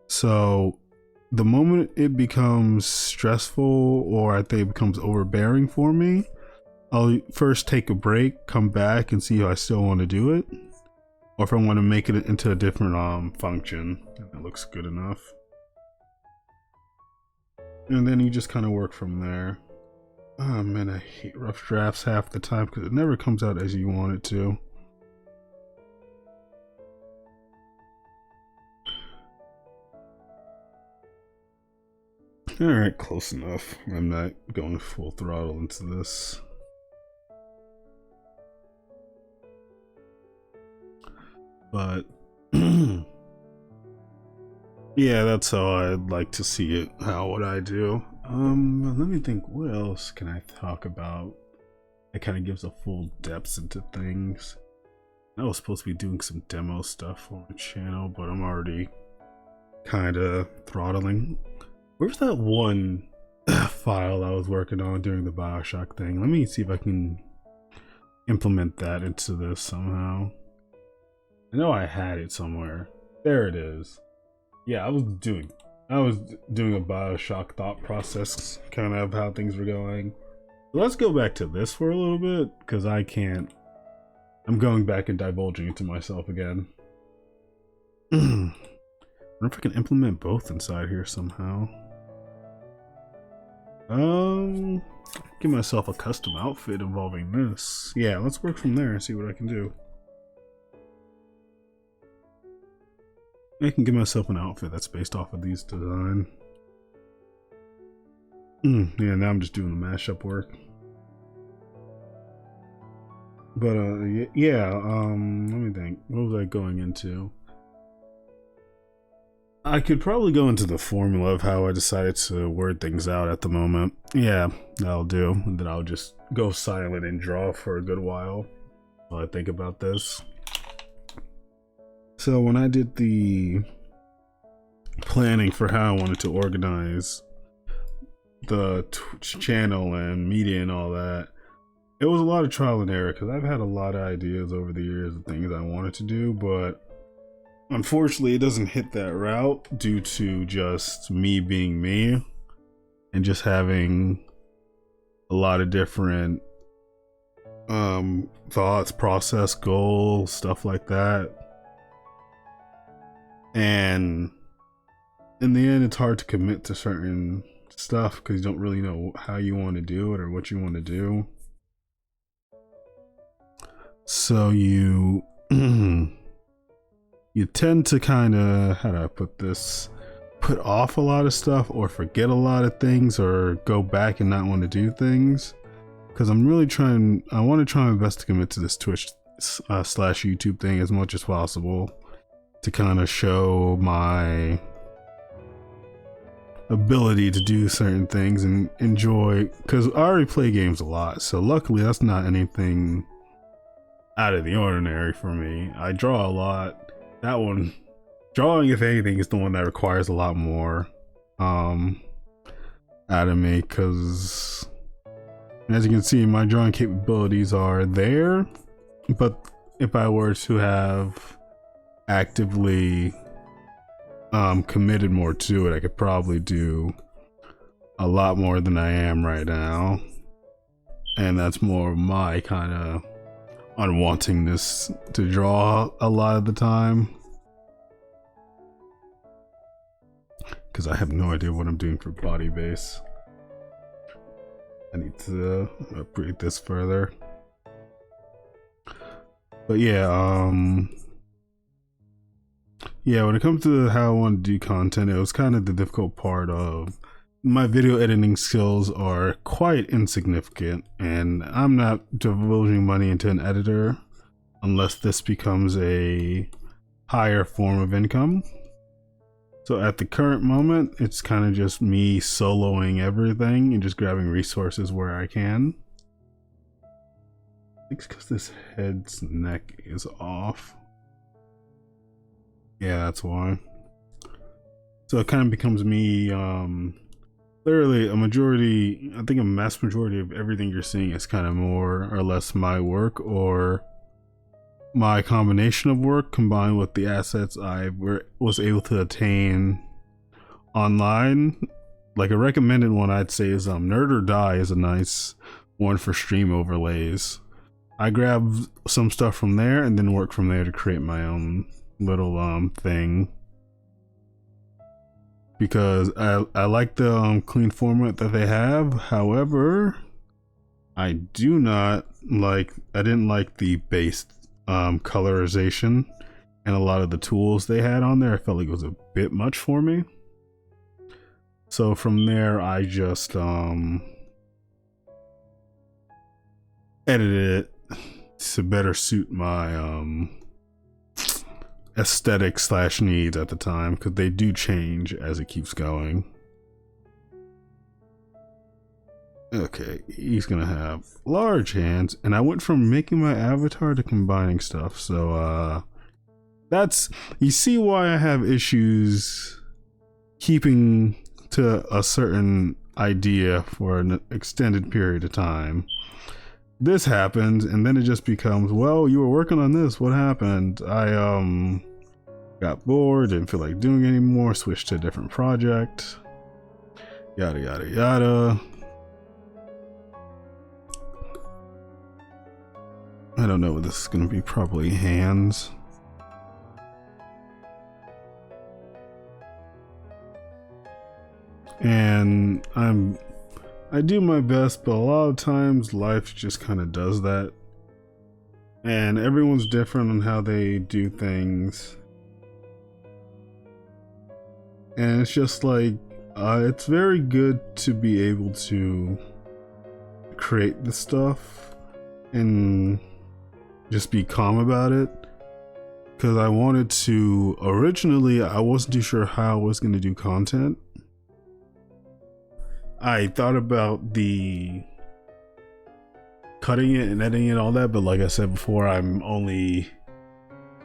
So the moment it becomes stressful, or I think it becomes overbearing for me, I'll first take a break, come back, and see if I still want to do it, or if I want to make it into a different function, and it looks good enough. And then you just kind of work from there. Oh man, I hate rough drafts half the time because it never comes out as you want it to. Alright, close enough. I'm not going full throttle into this. But yeah, that's how I'd like to see it. How would I do? Let me think, what else can I talk about? It kind of gives a full depth into things. I was supposed to be doing some demo stuff on the channel, but I'm already kind of throttling. Where's that one file I was working on during the Bioshock thing? Let me see if I can implement that into this somehow. I know I had it somewhere. There it is. Yeah, I was doing a Bioshock thought process, kind of how things were going. Let's go back to this for a little bit, because I can't. I'm going back and divulging into myself again. I wonder if I can implement both inside here somehow. Give myself a custom outfit involving this. Yeah, let's work from there and see what I can do. I can give myself an outfit that's based off of these design. Yeah, now I'm just doing the mashup work. But yeah, let me think. What was I going into? I could probably go into the formula of how I decided to word things out at the moment. Yeah, that'll do. And then I'll just go silent and draw for a good while I think about this. So when I did the planning for how I wanted to organize the Twitch channel and media and all that, it was a lot of trial and error, because I've had a lot of ideas over the years of things I wanted to do, but unfortunately it doesn't hit that route due to just me being me and just having a lot of different thoughts, process, goals, stuff like that. And in the end, it's hard to commit to certain stuff because you don't really know how you want to do it or what you want to do. So you you tend to kind of, how do I put this, put off a lot of stuff or forget a lot of things or go back and not want to do things. Because I'm really trying, I want to try my best to commit to this Twitch / YouTube thing as much as possible, to kind of show my ability to do certain things and enjoy, because I already play games a lot, so luckily that's not anything out of the ordinary for me. I draw a lot. That one, drawing, if anything, is the one that requires a lot more out of me, because as you can see, my drawing capabilities are there, but if I were to have actively committed more to it, I could probably do a lot more than I am right now. And that's more of my kind of unwantingness to draw a lot of the time, because I have no idea what I'm doing for body base. I need to upgrade this further. But yeah, yeah, when it comes to how I want to do content, it was kind of the difficult part of my video editing skills are quite insignificant, and I'm not divulging money into an editor unless this becomes a higher form of income. So at the current moment, it's kind of just me soloing everything and just grabbing resources where I can. I think it's because this head's neck is off. Yeah, that's why. So it kind of becomes me clearly I think a mass majority of everything you're seeing is kind of more or less my work or my combination of work combined with the assets was able to attain online. Like a recommended one I'd say is Nerd or Die is a nice one for stream overlays. I grab some stuff from there and then work from there to create my own little thing, because I like the clean format that they have. However, I didn't like the base colorization and a lot of the tools they had on there. I felt like it was a bit much for me. So from there, I just edited it to better suit my aesthetic / needs at the time, because they do change as it keeps going. Okay, he's gonna have large hands, and I went from making my avatar to combining stuff. So that's, you see why I have issues keeping to a certain idea for an extended period of time. This happens, and then it just becomes, well, you were working on this, what happened? I got bored, didn't feel like doing it anymore, switched to a different project, yada yada yada. I don't know what this is going to be, probably hands. And I do my best, but a lot of times life just kind of does that. And everyone's different on how they do things. And it's just like, it's very good to be able to create the stuff and just be calm about it. Because I wanted to, originally, I wasn't too sure how I was going to do content. I thought about the cutting it and editing it, all that, but like I said before, I'm only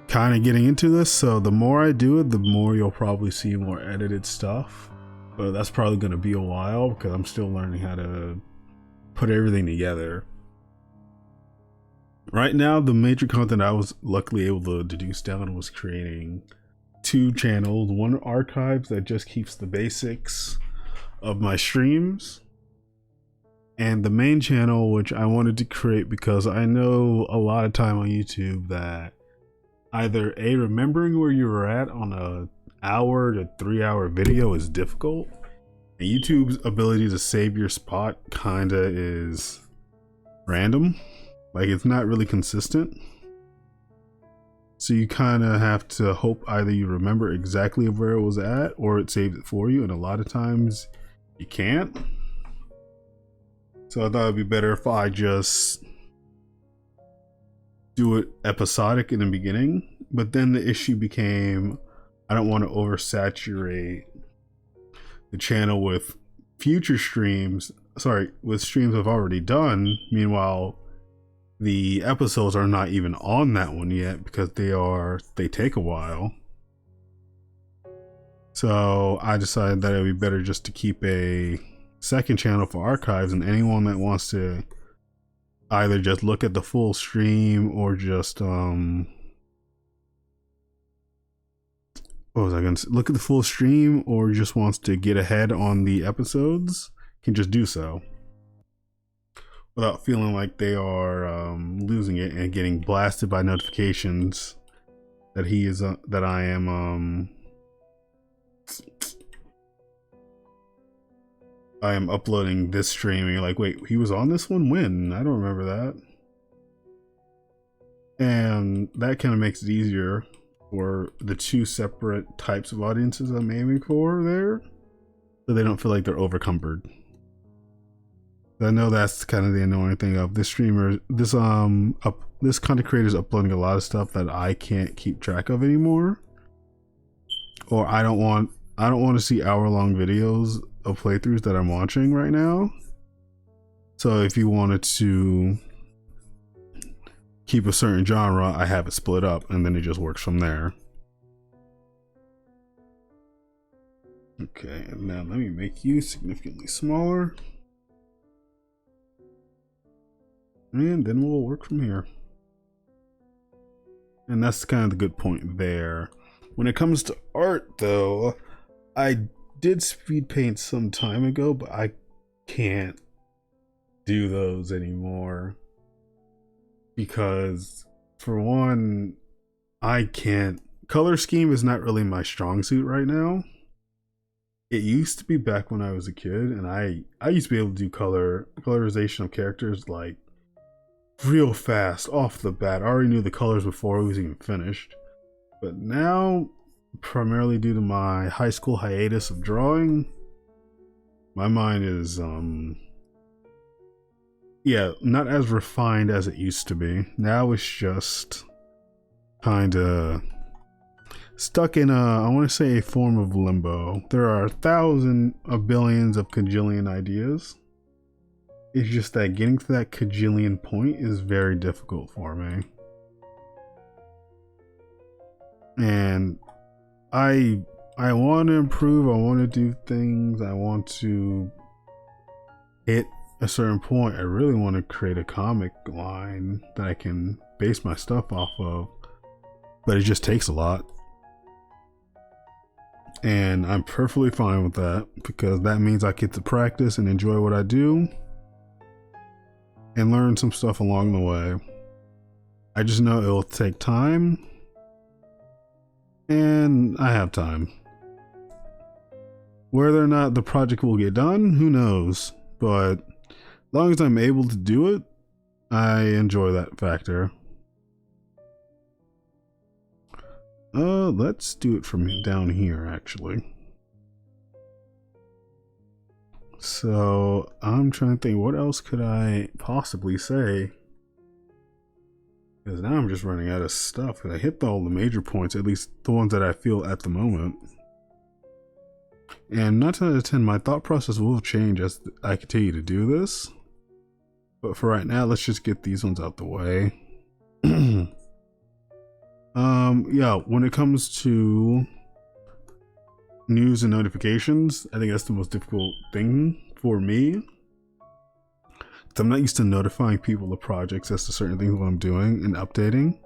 kind of getting into this, so the more I do it, the more you'll probably see more edited stuff. But that's probably going to be a while, because I'm still learning how to put everything together. Right now, the major content I was luckily able to deduce down was creating 2 channels. One archives that just keeps the basics of my streams, and the main channel, which I wanted to create because I know a lot of time on YouTube that either remembering where you were at on a hour to 3 hour video is difficult, and YouTube's ability to save your spot kinda is random, like it's not really consistent. So you kind of have to hope either you remember exactly where it was at or it saves it for you, and a lot of times you can't. So I thought it'd be better if I just do it episodic in the beginning. But then the issue became, I don't want to oversaturate the channel with future streams, with streams I've already done. Meanwhile, the episodes are not even on that one yet because they take a while. So I decided that it would be better just to keep a second channel for archives, and anyone that wants to either just look at the full stream or just what was I gonna say? Look at the full stream or just wants to get ahead on the episodes can just do so without feeling like they are losing it and getting blasted by notifications that I am uploading this stream, and you're like, wait, he was on this one? When? I don't remember that. And that kind of makes it easier for the 2 separate types of audiences I'm aiming for there, so they don't feel like they're overcumbered. I know that's kind of the annoying thing of this streamer, this content creator is uploading a lot of stuff that I can't keep track of anymore, or I don't want to see hour-long videos of playthroughs that I'm watching right now. So if you wanted to keep a certain genre, I have it split up, and then it just works from there. Okay, and now let me make you significantly smaller. And then we'll work from here. And that's kind of the good point there. When it comes to art, though, I did speed paint some time ago, but I can't do those anymore. Because, for one, I can't. Color scheme is not really my strong suit right now. It used to be back when I was a kid, and I used to be able to do colorization of characters like real fast off the bat. I already knew the colors before it was even finished. But now, primarily due to my high school hiatus of drawing, my mind is not as refined as it used to be. Now it's just kind of stuck in I want to say a form of limbo. There are thousands of billions of cajillion ideas. It's just that getting to that cajillion point is very difficult for me. And I want to improve, I want to do things, I want to hit a certain point. I really want to create a comic line that I can base my stuff off of, but it just takes a lot. And I'm perfectly fine with that, because that means I get to practice and enjoy what I do and learn some stuff along the way. I just know it'll take time, and I have time. Whether or not the project will get done, who knows? But as long as I'm able to do it, I enjoy that factor. Let's do it from down here, actually. So I'm trying to think, what else could I possibly say? Because now I'm just running out of stuff. I hit all the major points, at least the ones that I feel at the moment. And not to attend, my thought process will change as I continue to do this. But for right now, let's just get these ones out the way. Yeah, when it comes to news and notifications, I think that's the most difficult thing for me. I'm not used to notifying people of projects as to certain things what I'm doing and updating.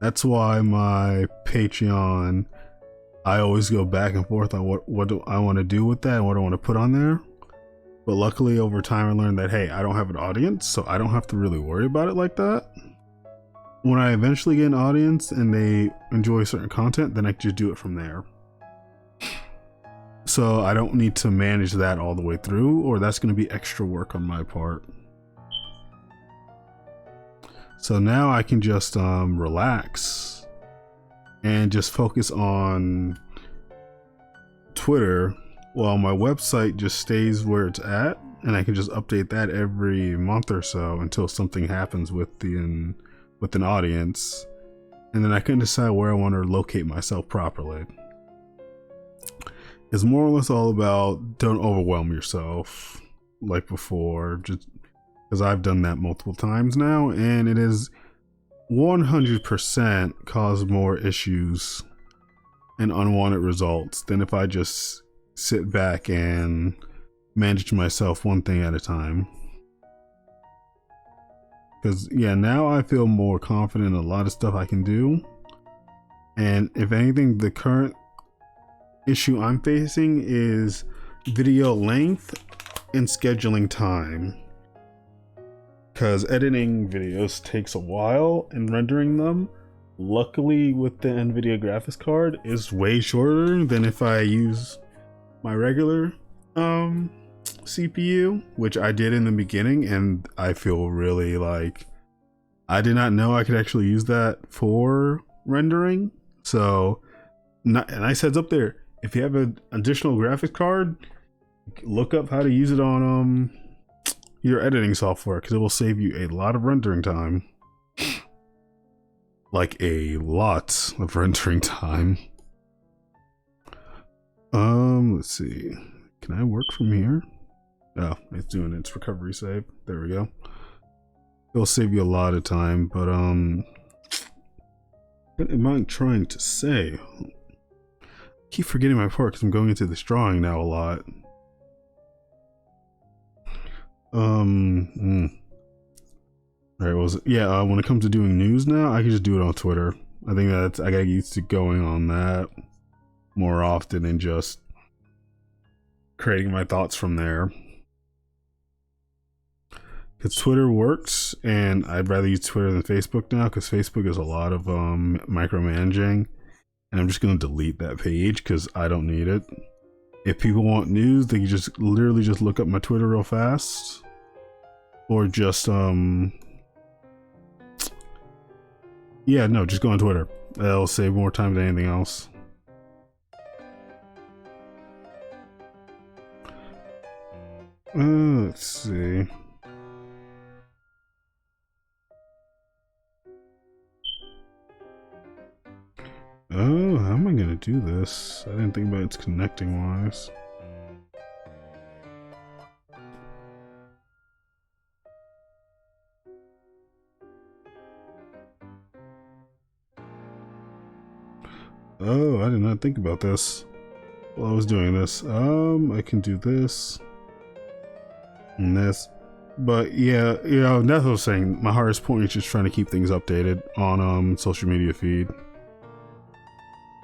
That's why my Patreon, I always go back and forth on what do I want to do with that and what I want to put on there. But luckily over time I learned that, hey, I don't have an audience, so I don't have to really worry about it like that. When I eventually get an audience and they enjoy certain content, then I can just do it from there. So I don't need to manage that all the way through, or that's going to be extra work on my part. So now I can just relax and just focus on Twitter while my website just stays where it's at, and I can just update that every month or so until something happens with an audience, and then I can decide where I want to locate myself properly. It's more or less all about don't overwhelm yourself like before, just because I've done that multiple times now, and it is 100% caused more issues and unwanted results than if I just sit back and manage myself one thing at a time. Because yeah, now I feel more confident in a lot of stuff I can do, and if anything, the current issue I'm facing is video length and scheduling time, because editing videos takes a while and rendering them, luckily with the NVIDIA graphics card, is way shorter than if I use my regular CPU, which I did in the beginning, and I feel really like I did not know I could actually use that for rendering. So nice heads up there, if you have an additional graphics card, look up how to use it on your editing software, because it will save you a lot of rendering time. Like a lot of rendering time. Let's see, can I work from here? Oh, it's doing its recovery save. There we go. It'll save you a lot of time, but what am I trying to say? Keep forgetting my part because I'm going into this drawing now a lot. Alright, when it comes to doing news now, I can just do it on Twitter. I think I gotta get used to going on that more often and just creating my thoughts from there. Because Twitter works, and I'd rather use Twitter than Facebook now, because Facebook is a lot of micromanaging, and I'm just gonna delete that page because I don't need it. If people want news, they can just literally just look up my Twitter real fast, or just just go on Twitter. That'll save more time than anything else. Let's see. Oh, how am I gonna do this? I didn't think about its connecting wise. Oh, I did not think about this while I was doing this. I can do this and this, but yeah, that's what I was saying. My hardest point is just trying to keep things updated on social media feed.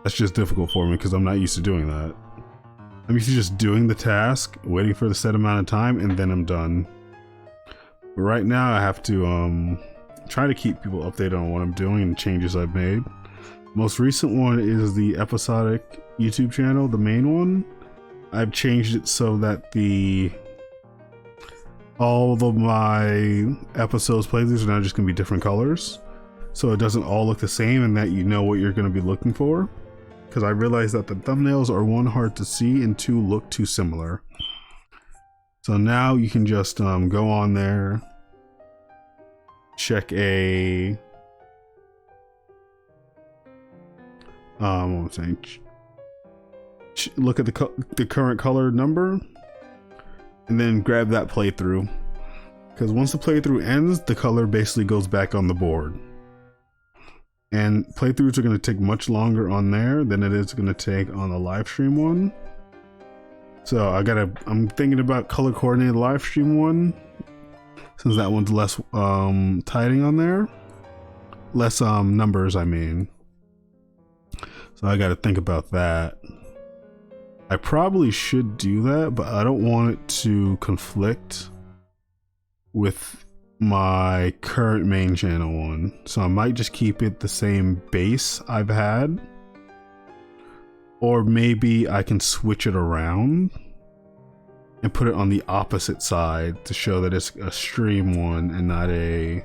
That's just difficult for me because I'm not used to doing that. I'm used to just doing the task, waiting for the set amount of time, and then I'm done. But right now I have to try to keep people updated on what I'm doing and changes I've made. Most recent one is the episodic YouTube channel, the main one. I've changed it so that all of my episodes playthroughs are now just gonna be different colors, so it doesn't all look the same, and that you know what you're gonna be looking for. Because I realized that the thumbnails are, one, hard to see, and two, look too similar. So now you can just go on there, check a look at the current color number, and then grab that playthrough. Because once the playthrough ends, the color basically goes back on the board. And playthroughs are going to take much longer on there than it is going to take on the live stream one. So I'm thinking about color coordinating the live stream one, since that one's less tiding on there. Less numbers, I mean. So I got to think about that. I probably should do that, but I don't want it to conflict with my current main channel one, so I might just keep it the same base I've had, or maybe I can switch it around and put it on the opposite side to show that it's a stream one and not a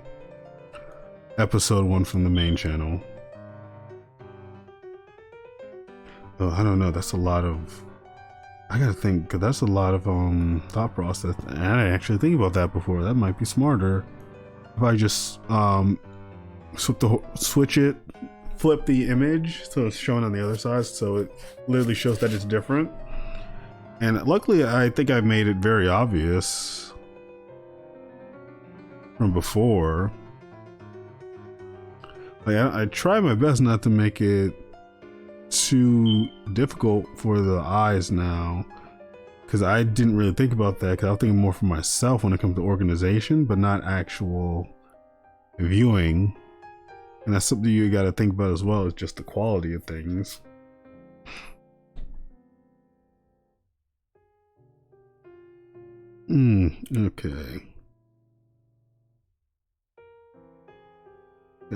episode one from the main channel. Oh, I don't know, that's a lot of, I gotta think, because that's a lot of thought process, and I didn't actually think about that before. That might be smarter if I just flip the image so it's shown on the other side, so it literally shows that it's different. And luckily I think I made it very obvious from before. Like, I try my best not to make it too difficult for the eyes now, because I didn't really think about that, because I was thinking more for myself when it comes to organization, but not actual viewing. And that's something you got to think about as well, is just the quality of things. Okay.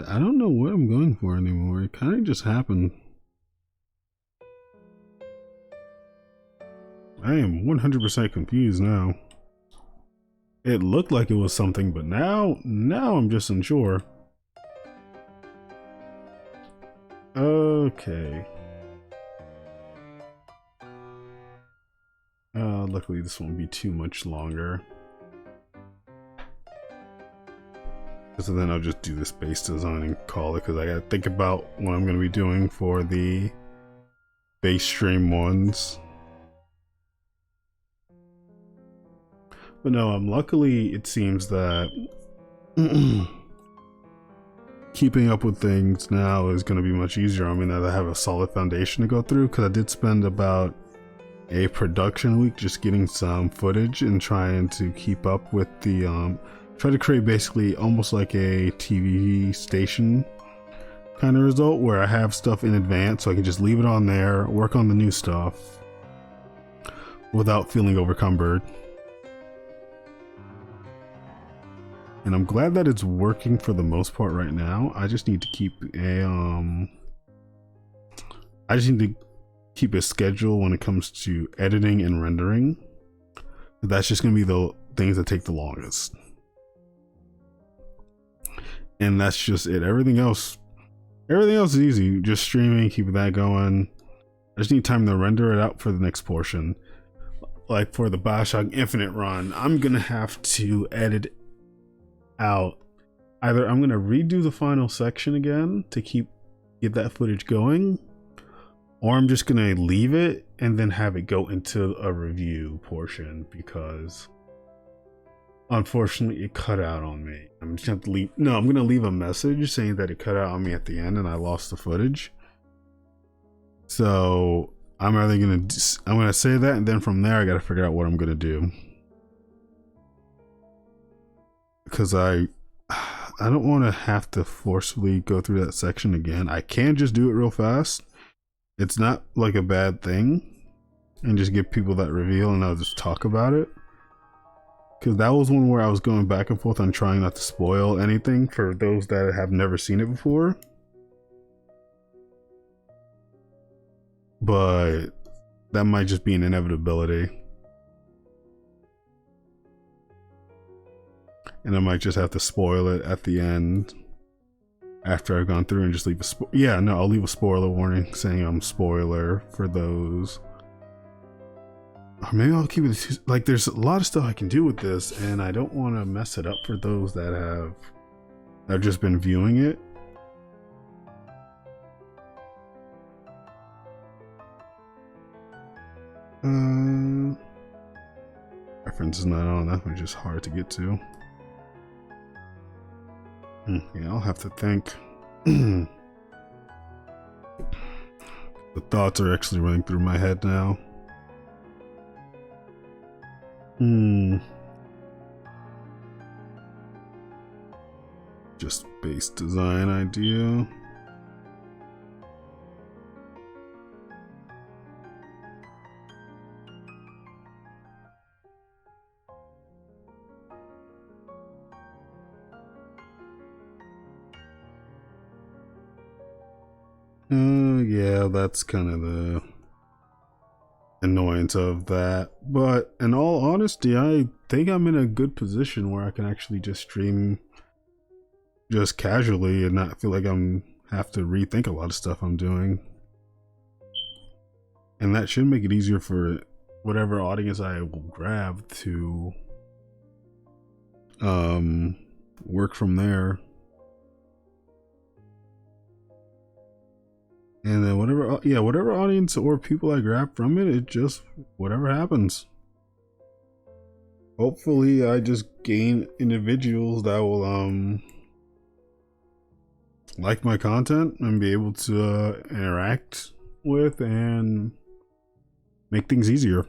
I don't know what I'm going for anymore. It kind of just happened. I am 100% confused now. It looked like it was something, but now I'm just unsure. Okay. Luckily this won't be too much longer. So then I'll just do this base design and call it, because I gotta think about what I'm gonna be doing for the base stream ones. But no, luckily it seems that keeping up with things now is going to be much easier. I mean, that I have a solid foundation to go through, because I did spend about a production week just getting some footage and trying to keep up with the try to create basically almost like a TV station kind of result, where I have stuff in advance so I can just leave it on there, work on the new stuff without feeling overcumbered. And I'm glad that it's working for the most part right now. I just need to keep a schedule when it comes to editing and rendering. That's just gonna be the things that take the longest. And that's just it. Everything else is easy. Just streaming, keep that going. I just need time to render it out for the next portion. Like for the Bioshock Infinite run, I'm gonna have to edit out. Either I'm gonna redo the final section again to get that footage going, or I'm just gonna leave it and then have it go into a review portion, because unfortunately it cut out on me. I'm just gonna have to leave. No, I'm gonna leave a message saying that it cut out on me at the end and I lost the footage. So I'm gonna say that, and then from there I gotta figure out what I'm gonna do, because I don't want to have to forcefully go through that section again. I can just do it real fast. It's not like a bad thing, and just give people that reveal and I'll just talk about it. Because that was one where I was going back and forth on trying not to spoil anything for those that have never seen it before. But that might just be an inevitability. And I might just have to spoil it at the end after I've gone through and just leave I'll leave a spoiler warning saying I'm spoiler for those. Or maybe I'll keep it like, there's a lot of stuff I can do with this, and I don't want to mess it up for those that have just been viewing it. Reference is not on. That one's just hard to get to. Yeah, I'll have to think. The thoughts are actually running through my head now. Just base design idea. Yeah, that's kind of the annoyance of that. But in all honesty, I think I'm in a good position where I can actually just stream just casually and not feel like I'm have to rethink a lot of stuff I'm doing. And that should make it easier for whatever audience I will grab to work from there. And then whatever audience or people I grab from it, just whatever happens. Hopefully I just gain individuals that will like my content and be able to interact with and make things easier.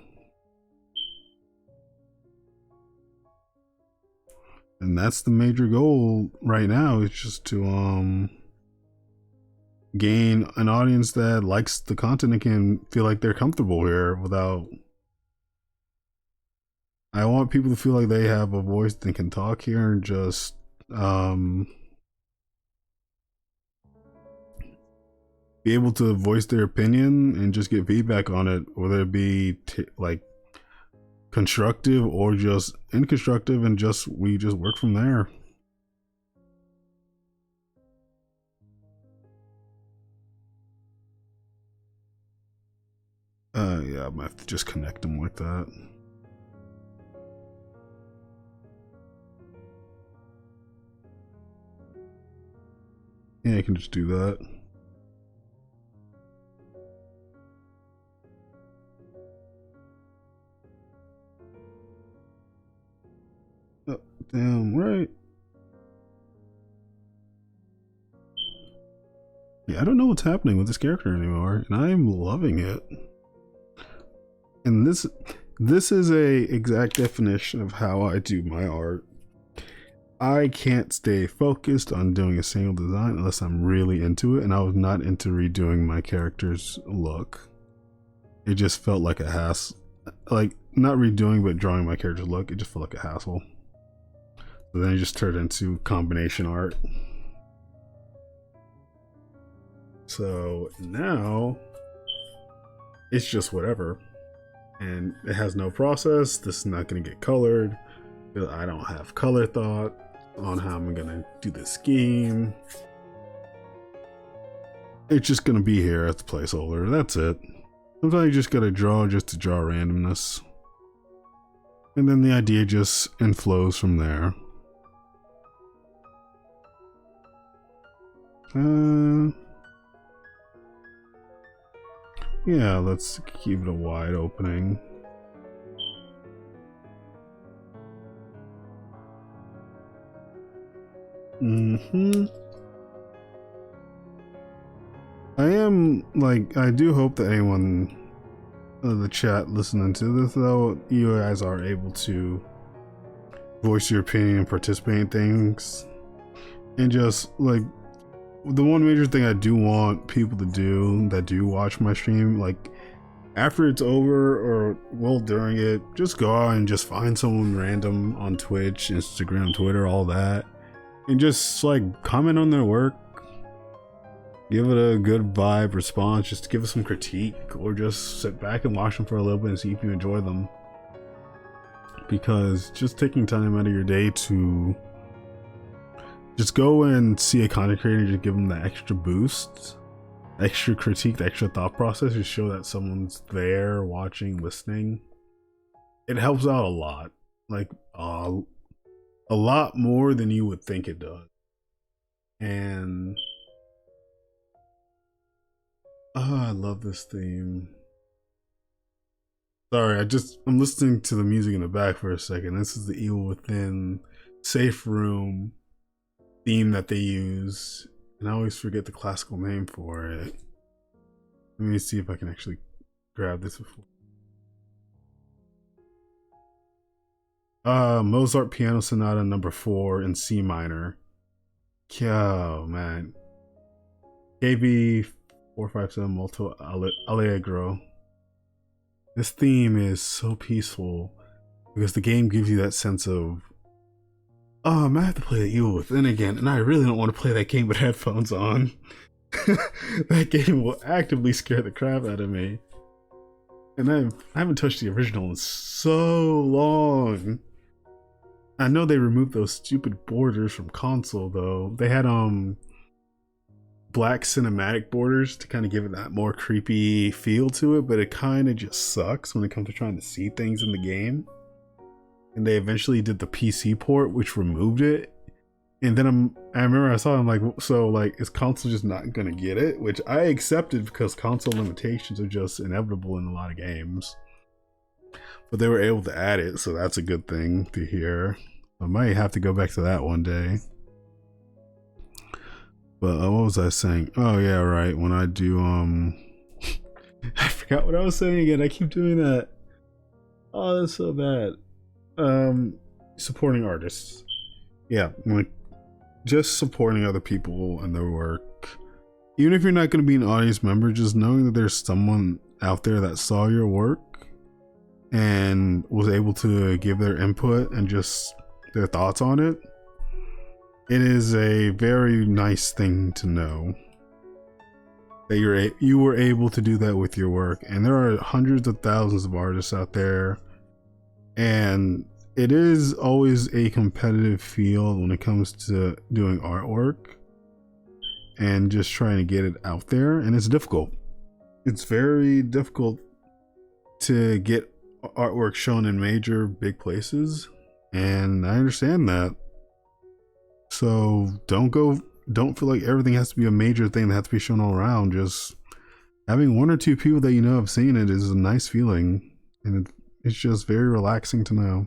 And that's the major goal right now, is just to gain an audience that likes the content and can feel like they're comfortable here without. I want people to feel like they have a voice and can talk here and just be able to voice their opinion and just get feedback on it, whether it be like constructive or just inconstructive, and we just work from there. Yeah, I might have to just connect them like that. Yeah, I can just do that. Oh, damn right. I don't know what's happening with this character anymore, and I'm loving it. And this is a exact definition of how I do my art. I can't stay focused on doing a single design unless I'm really into it, and I was not into redoing my character's look. It just felt like a hassle. Like, not redoing, but drawing my character's look, it just felt like a hassle. So then it just turned into combination art. So now it's just whatever. And it has no process. This is not going to get colored. I don't have color thought on how I'm going to do the scheme. It's just going to be here as a placeholder. That's it. Sometimes you just got to draw just to draw randomness. And then the idea just inflows from there. Yeah, let's keep it a wide opening. I do hope that anyone in the chat listening to this, though, you guys are able to voice your opinion and participate in things. And just, like, the one major thing I do want people to do that do watch my stream, like, after it's over or well during it, just go out and just find someone random on Twitch, Instagram, Twitter, all that, and just, like, comment on their work. Give it a good vibe response, just give us some critique, or just sit back and watch them for a little bit and see if you enjoy them. Because just taking time out of your day to just go and see a content creator and just give them that extra boost, extra critique, the extra thought process, just show that someone's there watching, listening. It helps out a lot. Like, a lot more than you would think it does. And I love this theme. Sorry, I'm listening to the music in the back for a second. This is the Evil Within Safe Room theme that they use. And I always forget the classical name for it. Let me see if I can actually grab this before. Mozart Piano Sonata number 4 in C minor. Oh man. KB 457 Molto Allegro. This theme is so peaceful because the game gives you that sense of, oh, I might have to play the Evil Within again, and I really don't want to play that game with headphones on. That game will actively scare the crap out of me. And I haven't touched the original in so long. I know they removed those stupid borders from console though. They had black cinematic borders to kind of give it that more creepy feel to it, but it kind of just sucks when it comes to trying to see things in the game. And they eventually did the PC port, which removed it. And then I remember I saw them like, so like, is console just not gonna get it? Which I accepted because console limitations are just inevitable in a lot of games. But they were able to add it, so that's a good thing to hear. I might have to go back to that one day. But what was I saying? Oh yeah, right. When I do I forgot what I was saying again. I keep doing that. Oh, that's so bad. Supporting artists. Yeah, like just supporting other people and their work. Even if you're not going to be an audience member, just knowing that there's someone out there that saw your work and was able to give their input and just their thoughts on it. It is a very nice thing to know that you were able to do that with your work. And there are hundreds of thousands of artists out there, and it is always a competitive field when it comes to doing artwork and just trying to get it out there. And it's difficult. It's very difficult to get artwork shown in major big places, and I understand that. So don't feel like everything has to be a major thing that has to be shown all around. Just having one or two people that you know have seen it is a nice feeling, and it's just very relaxing to know.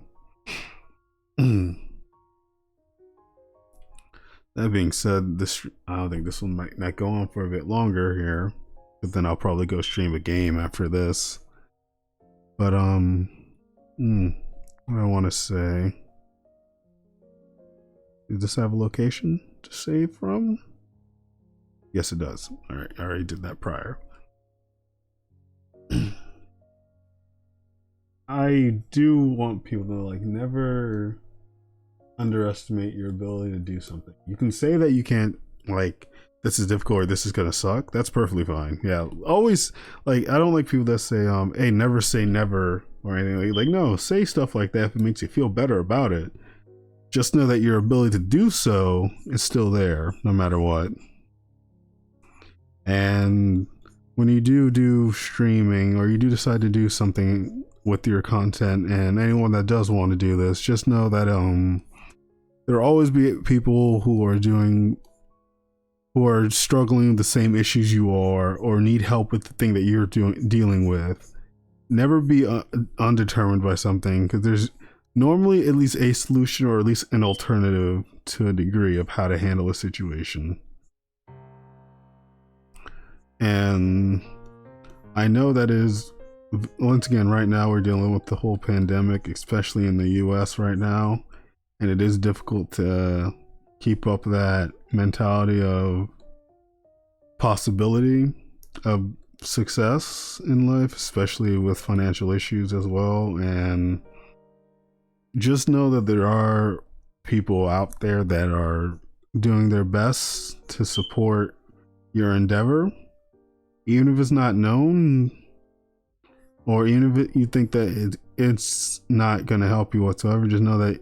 That being said, this I don't think this one might not go on for a bit longer here, but then I'll probably go stream a game after this. But what I want to say. Does this have a location to save from? Yes, it does. All right, I already did that prior. I do want people to like never underestimate your ability to do something. You can say that you can't, like, this is difficult or this is gonna suck. That's perfectly fine. Yeah, always, like, I don't like people that say hey, never say never or anything. Like no, say stuff like that if it makes you feel better about it. Just know that your ability to do so is still there no matter what. And when you do streaming, or you do decide to do something with your content, and anyone that does want to do this, just know that there will always be people who are struggling with the same issues you are, or need help with the thing that you're dealing with. Never be undetermined by something, because there's normally at least a solution, or at least an alternative to a degree of how to handle a situation. And I know that is, once again, right now we're dealing with the whole pandemic, especially in the US right now, and it is difficult to keep up that mentality of possibility of success in life, especially with financial issues as well. And just know that there are people out there that are doing their best to support your endeavor, even if it's not known, or even if you think that it's not going to help you whatsoever. Just know that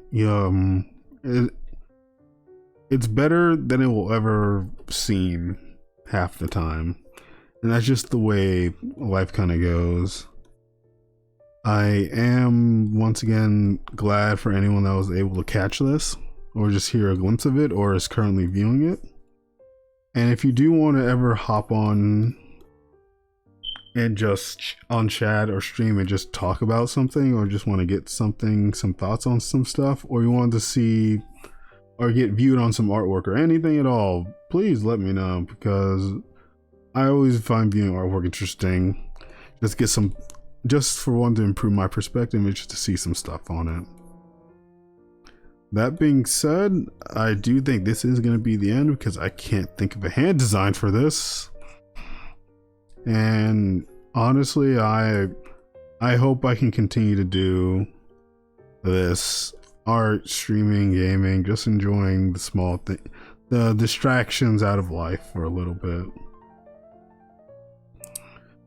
it's better than it will ever seem half the time. And that's just the way life kind of goes. I am once again glad for anyone that was able to catch this, or just hear a glimpse of it, or is currently viewing it. And if you do want to ever hop on and just on chat or stream and just talk about something, or just want to get some thoughts on some stuff, or you want to see or get viewed on some artwork or anything at all, please let me know, because I always find viewing artwork interesting. Just for one, to improve my perspective and just to see some stuff on it. That being said, I do think this is going to be the end, because I can't think of a hand design for this. And honestly, I hope I can continue to do this art, streaming, gaming, just enjoying the small thing, the distractions out of life for a little bit.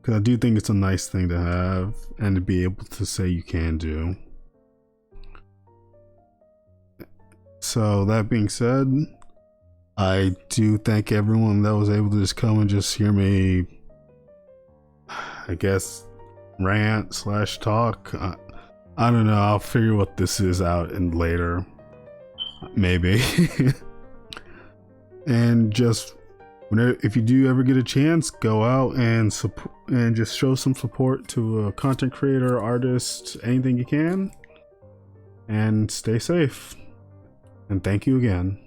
Because I do think it's a nice thing to have and to be able to say you can do. So that being said, I do thank everyone that was able to just come and just hear me, I guess, rant / talk. I don't know, I'll figure what this is out in later, maybe. And just whenever, if you do ever get a chance, go out and just show some support to a content creator, artist, anything you can, and stay safe. And thank you again.